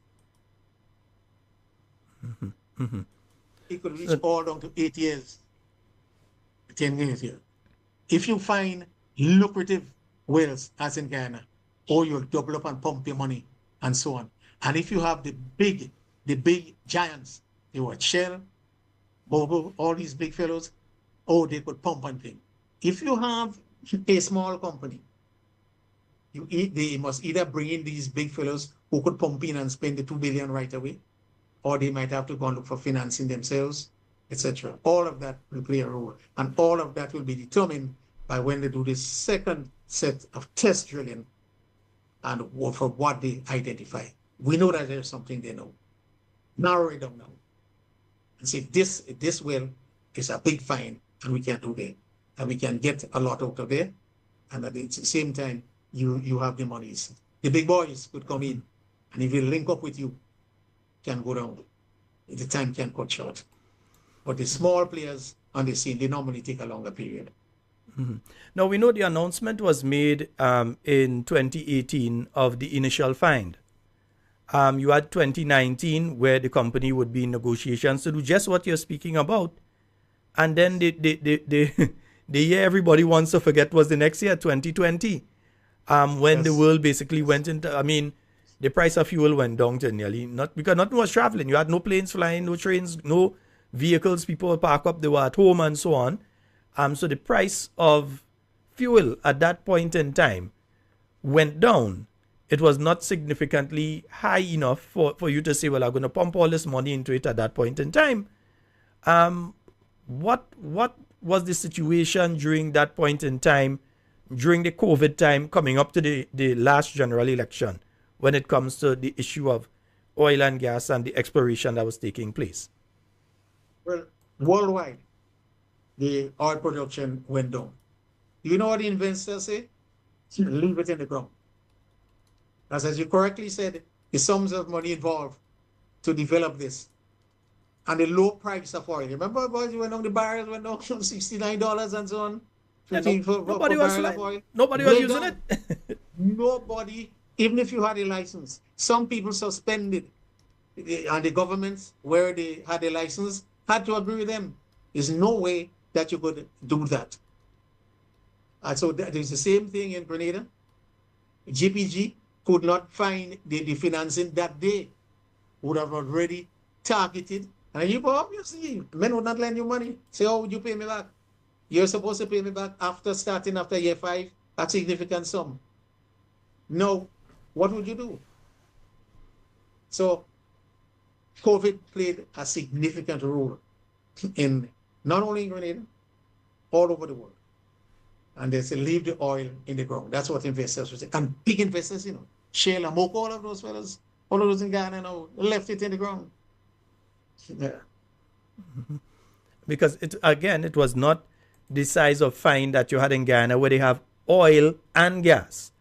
It could reach all down to 8 years, 10 years here. If you find lucrative wells, as in Ghana, or you'll double up and pump your money and so on. And if you have the big giants, they were Shell, Bowen, all these big fellows, they could pump and thing. If you have a small company, they must either bring in these big fellows who could pump in and spend the 2 billion right away, or they might have to go and look for financing themselves, etc. All of that will play a role. And all of that will be determined by when they do this second set of test drilling and for what they identify. We know that there's something they know. Narrow it down now. And say this well is a big find and we can do that. And we can get a lot out of there. And at the same time, you have the monies. The big boys could come in, and if they link up with you, can go down. The time can cut short. But the small players on the scene, they normally take a longer period. Now, we know the announcement was made in 2018 of the initial find. You had 2019 where the company would be in negotiations to do just what you're speaking about. And then the year everybody wants to forget was the next year, 2020, when the world basically went into, the price of fuel went down to nearly, because nothing was traveling. You had no planes flying, no trains, no vehicles, people would park up, they were at home and so on. So the price of fuel at that point in time went down. It was not significantly high enough for you to say, well, I'm going to pump all this money into it at that point in time. What was the situation during that point in time, during the COVID time, coming up to the last general election, when it comes to the issue of oil and gas and the exploration that was taking place? Well, worldwide, the oil production went down. You know what the investors say? Leave it in the ground. As you correctly said, the sums of money involved to develop this and the low price of oil. Remember, boys, you went on the barrels, went down from $69 and so on. Nobody was using it. Nobody, even if you had a license. Some people suspended, and the governments where they had a license had to agree with them. There's no way that you could do that. And so there's the same thing in Grenada. GPG could not find the financing that they would have already targeted. And you obviously, men would not lend you money. Say, would you pay me back? You're supposed to pay me back after year 5, a significant sum. No, what would you do? So COVID played a significant role in not only in Grenada, all over the world. And they say, leave the oil in the ground. That's what investors would say. And big investors, Shale and Moke, all of those fellas, all of those in Ghana now, left it in the ground. Yeah. Because it was not the size of find that you had in Ghana where they have oil and gas.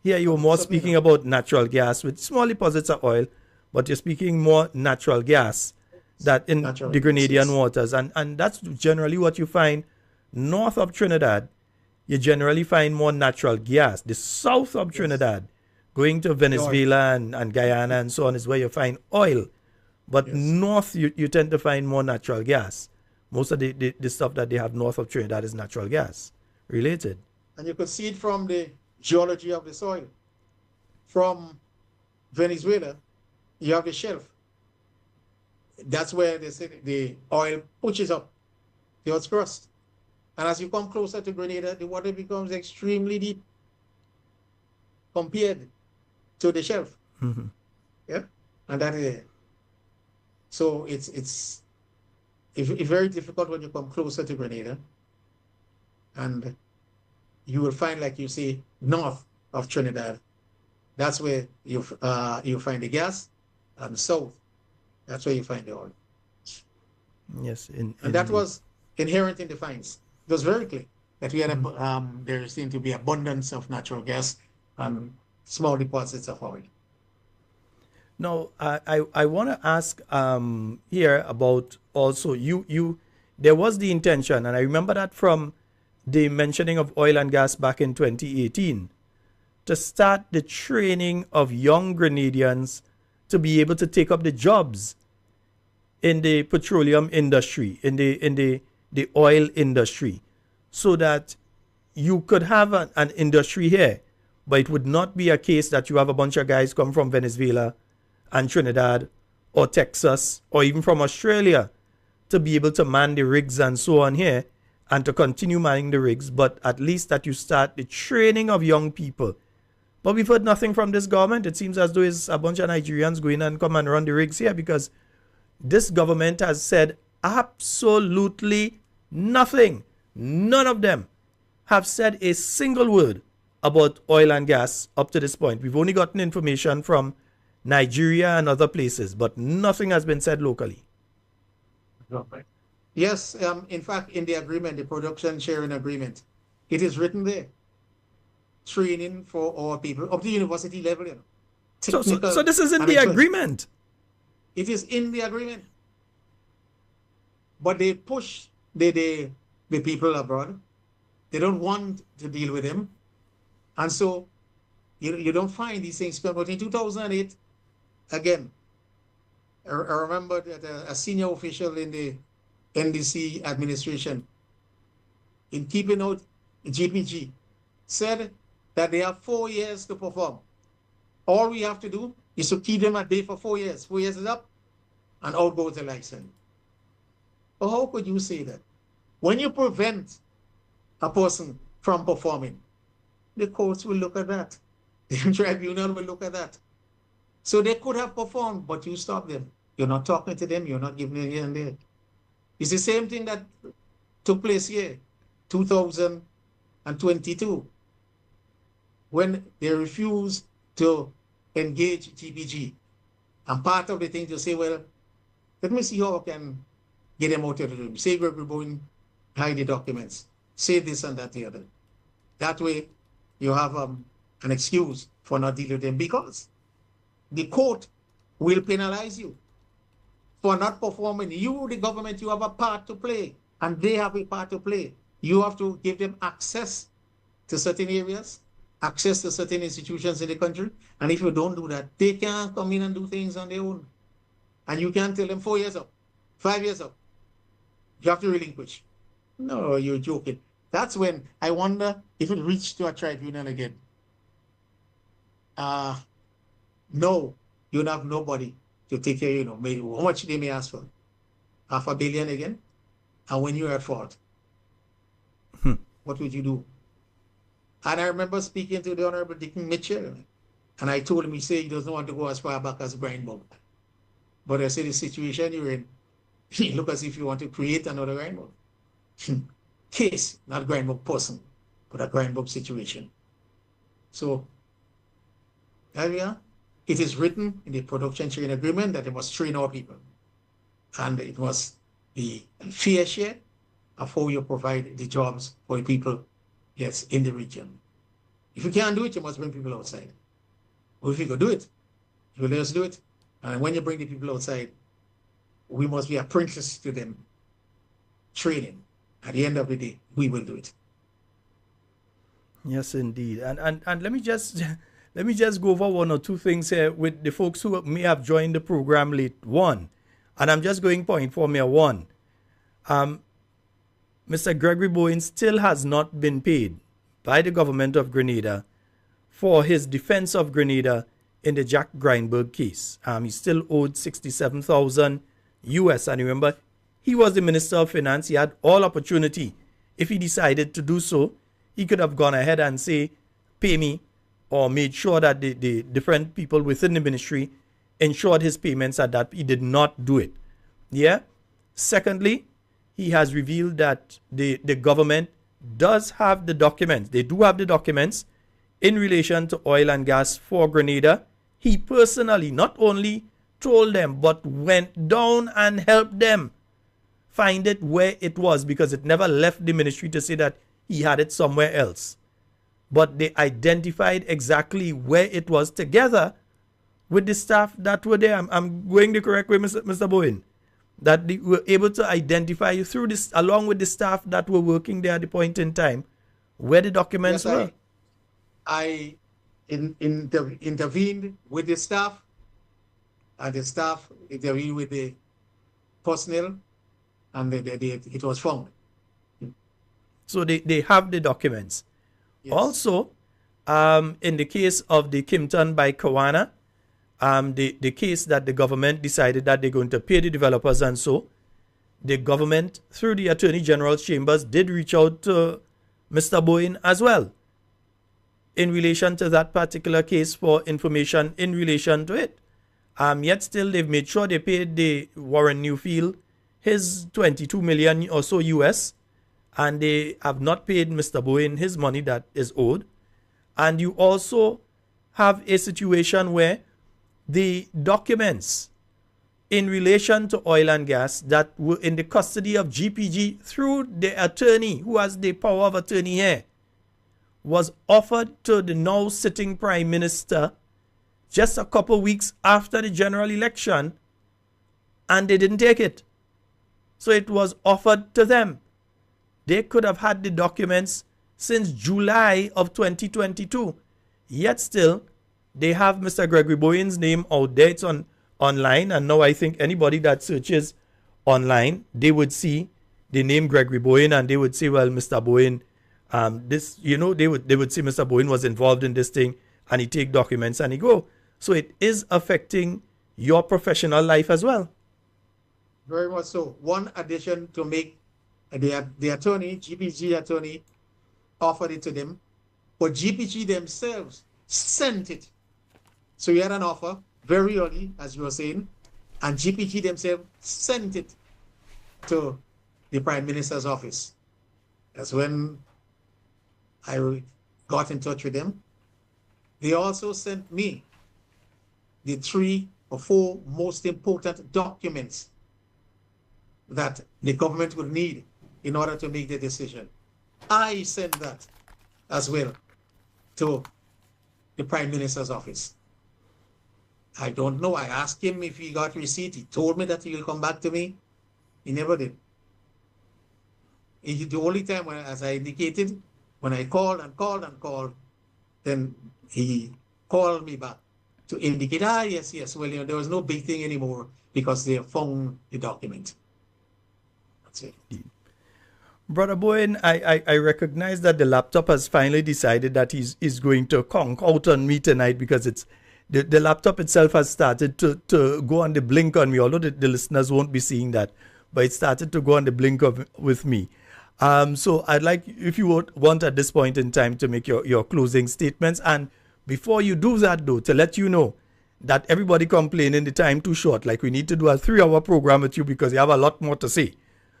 Here you were more speaking about natural gas with small deposits of oil, but you're speaking more natural gas that in the Grenadian waters. And that's generally what you find north of Trinidad. You generally find more natural gas. The south of Trinidad, going to Venezuela and Guyana and so on, is where you find oil. But north, you tend to find more natural gas. Most of the stuff that they have north of Trinidad is natural gas related. And you could see it from the geology of the soil. From Venezuela, you have the shelf. That's where they say the oil pushes up the Earth's crust. And as you come closer to Grenada, the water becomes extremely deep compared to the shelf. Mm-hmm. Yeah, and that is so it's very difficult when you come closer to Grenada, and you will find, like you say, north of Trinidad. That's where you find the gas, and south, that's where you find the oil. Yes, and that was inherent in the finds. It was very clear that we had there seemed to be abundance of natural gas and small deposits of oil. Now, I want to ask here about also there was the intention, and I remember that from the mentioning of oil and gas back in 2018, to start the training of young Grenadians to be able to take up the jobs in the petroleum industry, in the oil industry, so that you could have an industry here, but it would not be a case that you have a bunch of guys come from Venezuela and Trinidad or Texas or even from Australia to be able to man the rigs and so on here and to continue manning the rigs, but at least that you start the training of young people. But we've heard nothing from this government. It seems as though it's a bunch of Nigerians going and come and run the rigs here, because this government has said absolutely nothing. None of them have said a single word about oil and gas up to this point. We've only gotten information from Nigeria and other places, but nothing has been said locally. Yes, in fact, in the agreement, the production sharing agreement, it is written there. Training for our people up to university level. So this is in the agreement. It is in the agreement. But they push the people abroad. They don't want to deal with them. And so you don't find these things. But in 2008, again, I remember that a senior official in the NDC administration, in keeping out GPG, said that they have 4 years to perform. All we have to do is to keep them at bay for 4 years. 4 years is up, and out goes the license. But how could you say that? When you prevent a person from performing, the courts will look at that. The tribunal will look at that. So they could have performed, but you stop them. You're not talking to them. You're not giving them here and there. It's the same thing that took place here, 2022, when they refused to engage GPG. And part of the thing to say, well, let me see how I can get them out of the room. Say Gregory Bowen, hide the documents. Say this and that, the other. That way, you have an excuse for not dealing with them, because the court will penalize you for not performing. You, the government, you have a part to play, and they have a part to play. You have to give them access to certain areas, access to certain institutions in the country, and if you don't do that, they can't come in and do things on their own. And you can't tell them 4 years up, 5 years up. You have to relinquish. No, you're joking. That's when I wonder if it reached to a tribunal again. No, you'll have nobody to take care, maybe how much they may ask for. $500 million again? And when you're at fault, what would you do? And I remember speaking to the Honorable Dick Mitchell, and I told him, he said he doesn't want to go as far back as Brian Bowen. But I say the situation you're in, you look as if you want to create another Grindbook case, not Grindbook person, but a Grindbook situation. So, there we are. It is written in the production sharing agreement that they must train our people. And it must be a fair share of how you provide the jobs for the people, yes, in the region. If you can't do it, you must bring people outside. Or if you can do it, you let us do it. And when you bring the people outside, we must be apprentices to them, training. At the end of the day, we will do it. Yes, indeed. And let me just go over one or two things here with the folks who may have joined the program late. One, and I'm just going point for me. One, Mr. Gregory Bowen still has not been paid by the government of Grenada for his defense of Grenada in the Jack Grindberg case. He still owed 67,000 US. And remember, he was the Minister of Finance. He had all opportunity. If he decided to do so, he could have gone ahead and say, pay me, or made sure that the different people within the ministry ensured his payments, and that he did not do it. Yeah. Secondly, he has revealed that the government does have the documents. They do have the documents in relation to oil and gas for Grenada. He personally not only told them, but went down and helped them find it where it was, because it never left the ministry to say that he had it somewhere else. But they identified exactly where it was together with the staff that were there. I'm going the correct way, Mr. Bowen. That they were able to identify through this, along with the staff that were working there at the point in time, where the documents were. I intervened with the staff, and the staff intervened with the personnel, and it was found. So they have the documents. Yes. Also, in the case of the Kimpton by Kawana, the case that the government decided that they're going to pay the developers, and so the government, through the Attorney General's chambers, did reach out to Mr. Bowen as well in relation to that particular case for information in relation to it. Yet still, they've made sure they paid the Warren Newfield his 22 million or so US, and they have not paid Mr. Bowen his money that is owed. And you also have a situation where the documents in relation to oil and gas that were in the custody of GPG through the attorney who has the power of attorney here was offered to the now sitting Prime Minister just a couple weeks after the general election, and they didn't take it. So it was offered to them. They could have had the documents since July of 2022. Yet still, they have Mr. Gregory Bowen's name out there. It's online. And now I think anybody that searches online, they would see the name Gregory Bowen, and they would say, well, Mr. Bowen, they would say Mr. Bowen was involved in this thing, and he take documents and he go. So it is affecting your professional life as well. Very much so. One addition to make, the attorney, GPG attorney, offered it to them, but GPG themselves sent it. So you had an offer very early, as you were saying, and GPG themselves sent it to the Prime Minister's office. That's when I got in touch with them. They also sent me the 3 or 4 most important documents that the government would need in order to make the decision. I sent that as well to the Prime Minister's office. I don't know. I asked him if he got receipt. He told me that he will come back to me. He never did. The only time, when, as I indicated, when I called and called and called, then he called me back to indicate, yes, well, there was no big thing anymore because they found the document. That's it. Brother Bowen, I recognize that the laptop has finally decided that he's going to conk out on me tonight, because it's the laptop itself has started to go on the blink on me, although the listeners won't be seeing that, but it started to go on the blink with me. So I'd like, if you would want at this point in time, to make your closing statements. And before you do that, though, to let you know that everybody complaining the time too short. Like we need to do a 3-hour program with you because you have a lot more to say.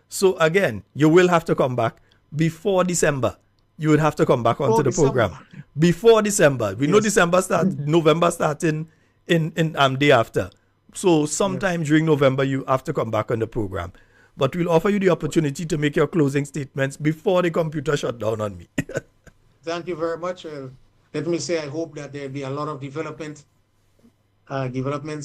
So again, you will have to come back before December. You would have to come back onto the program before December. We know December start, November starting in day after. So sometime during November, you have to come back on the program. But we'll offer you the opportunity to make your closing statements before the computer shut down on me. Thank you very much. Let me say, I hope that there'll be a lot of developments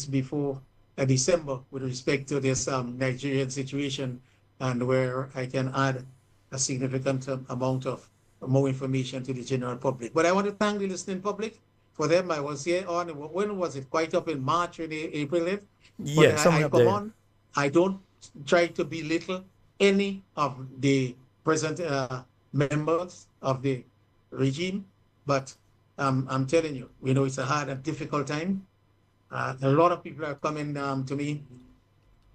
before December with respect to this Nigerian situation, and where I can add a significant amount of more information to the general public. But I want to thank the listening public. For them, I was here on, when was it? Quite up in March or April 8th? Yes, I come on. I don't try to belittle any of the present members of the regime, but I'm telling you, it's a hard and difficult time. A lot of people are coming to me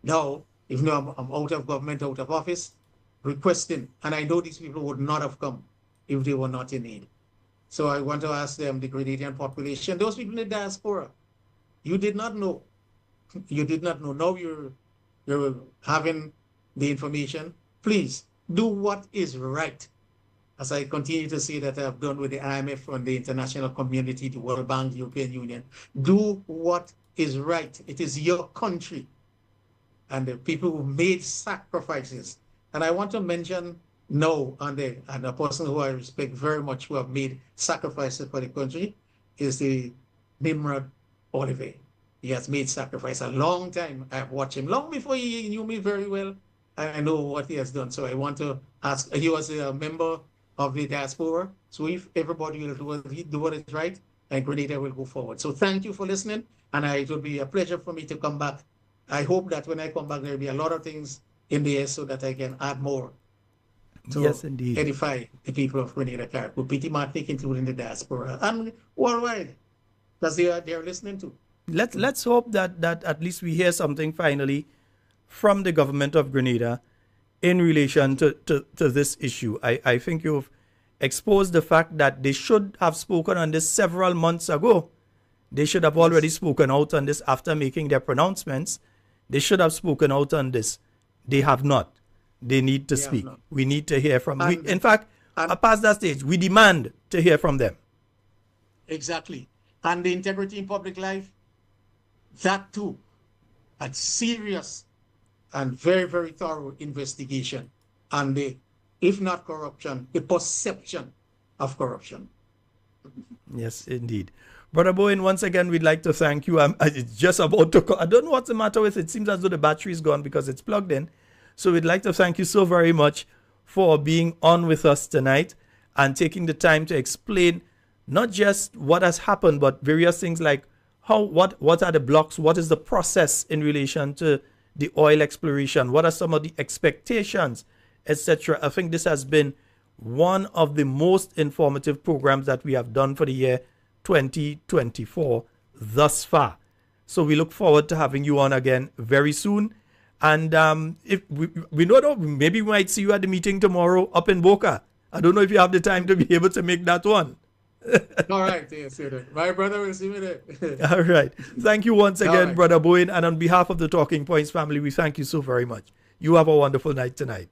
now, even though I'm out of government, out of office, requesting, and I know these people would not have come if they were not in need. So I want to ask them, the Grenadian population, those people in the diaspora, you did not know. You did not know. Now you're having the information. Please do what is right. As I continue to say that I've done with the IMF and the international community, the World Bank, the European Union, do what is right. It is your country. And the people who made sacrifices. And I want to mention now, and a person who I respect very much, who have made sacrifices for the country, is the Nimrod Oliver. He has made sacrifice a long time. I've watched him long before he knew me very well. I know what he has done. So I want to ask, he was a member of the diaspora. So if everybody will do what is right, and Grenada will go forward. So thank you for listening. And it will be a pleasure for me to come back. I hope that when I come back, there will be a lot of things in the air so that I can add more to edify the people of Grenada, Caribbean, pretty much including the diaspora and worldwide, because they are listening to. Let's hope that at least we hear something finally from the government of Grenada in relation to this issue. I think you've exposed the fact that they should have spoken on this several months ago. They should have already spoken out on this after making their pronouncements. They should have spoken out on this. They have not. They need to speak. We need to hear from them. In fact, past that stage, we demand to hear from them. Exactly. And the integrity in public life, that too, a serious and very, very thorough investigation on the, if not corruption, the perception of corruption. Yes, indeed. Brother Bowen, once again, we'd like to thank you. It's just about to call. I don't know what's the matter with it. It seems as though the battery is gone because it's plugged in. So we'd like to thank you so very much for being on with us tonight and taking the time to explain not just what has happened, but various things like what are the blocks, what is the process in relation to the oil exploration, what are some of the expectations, etc. I think this has been one of the most informative programs that we have done for the year 2024 thus far. So we look forward to having you on again very soon. And if we don't know, maybe we might see you at the meeting tomorrow up in Boca. I don't know if you have the time to be able to make that one. All right, yes, my brother will see me there. All right. Thank you once again, Brother Bowen. And on behalf of the Talking Points family, we thank you so very much. You have a wonderful night tonight.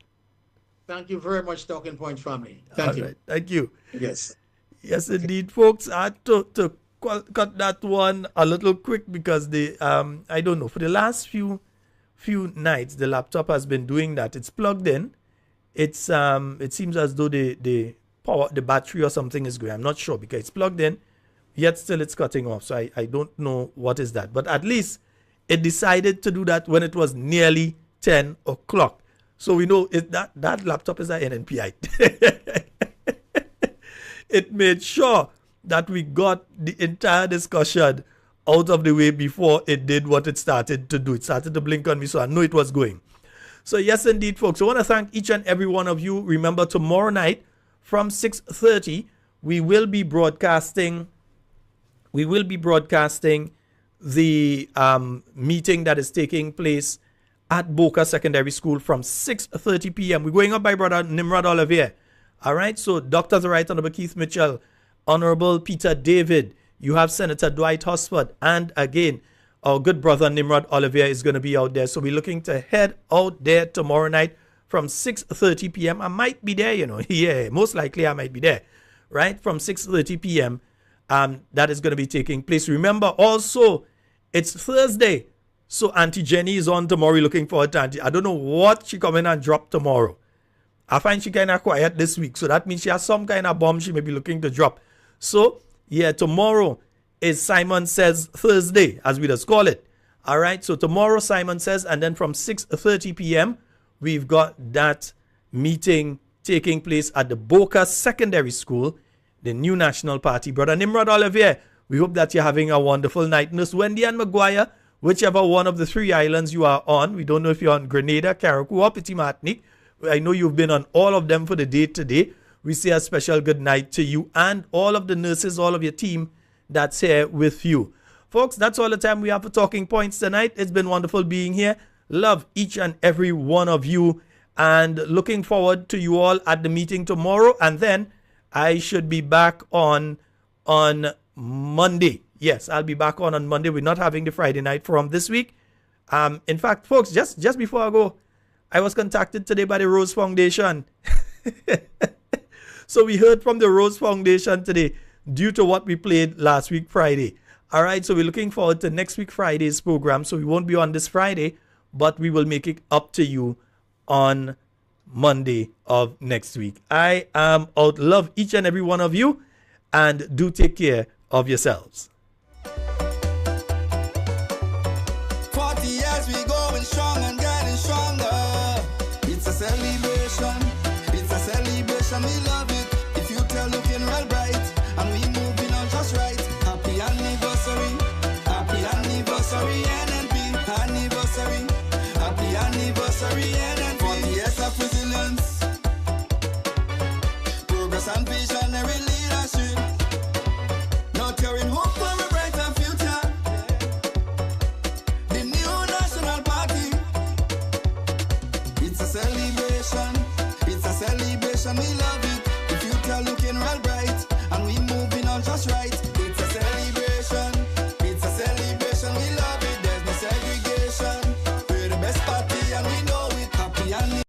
Thank you very much, Talking Points family. Thank you. Right. Thank you. Yes. Yes, indeed, folks. I had to cut that one a little quick because I don't know, for the last few nights, the laptop has been doing that. It's plugged in. It seems as though the power, the battery or something is going. I'm not sure because it's plugged in, yet still it's cutting off. So I don't know what is that. But at least it decided to do that when it was nearly 10 o'clock. So we know that laptop is an NNPI. It made sure that we got the entire discussion out of the way before it did what it started to do. It started to blink on me, so I knew it was going. So yes, indeed, folks. I want to thank each and every one of you. Remember, tomorrow night from 6:30, we will be broadcasting the meeting that is taking place at Boca Secondary School from 6:30 p.m. We're going up by Brother Nimrod Olivier. All right, so Dr. the Right Honorable Keith Mitchell, Honorable Peter David, You have Senator Dwight Hosford. And again, our good brother Nimrod Olivier is going to be out there. So we're looking to head out there tomorrow night from 6:30 p.m. I might be there, you know. Yeah, most likely I might be there, right? From 6:30 p.m. That is going to be taking place. Remember, also, it's Thursday. So Auntie Jenny is on tomorrow. Looking forward to Auntie. I don't know what she come in and drop tomorrow. I find she kind of quiet this week. So that means she has some kind of bomb she may be looking to drop. So, yeah, tomorrow is Simon Says Thursday, as we just call it. All right, so tomorrow Simon Says, and then from 6:30 p.m., we've got that meeting taking place at the Boca Secondary School, the New National Party. Brother Nimrod Olivier, we hope that you're having a wonderful night. Nurse Wendy and Maguire, whichever one of the 3 islands you are on. We don't know if you're on Grenada, Carriacou, or Petit Martinique. I know you've been on all of them for the day today. We say a special good night to you and all of the nurses, all of your team that's here with you. Folks, that's all the time we have for Talking Points tonight. It's been wonderful being here. Love each and every one of you. And looking forward to you all at the meeting tomorrow. And then I should be back on Monday. Yes, I'll be back on Monday. We're not having the Friday night forum this week. In fact, folks, just before I go, I was contacted today by the Rose Foundation. So we heard from the Rose Foundation today due to what we played last week, Friday. All right, so we're looking forward to next week, Friday's program. So we won't be on this Friday, but we will make it up to you on Monday of next week. I am out. Love each and every one of you, and do take care of yourselves. 40 years we going strong and getting stronger. It's a celebration. It's a celebration. We love it. The future looking real bright, and we moving on just right. Happy anniversary. Happy anniversary, NNP. Anniversary. Happy anniversary, NNP. 40 years of resilience. Progress and visionary leadership. Not carrying hope for a brighter future. The new national party. It's a celebration. It's a celebration. We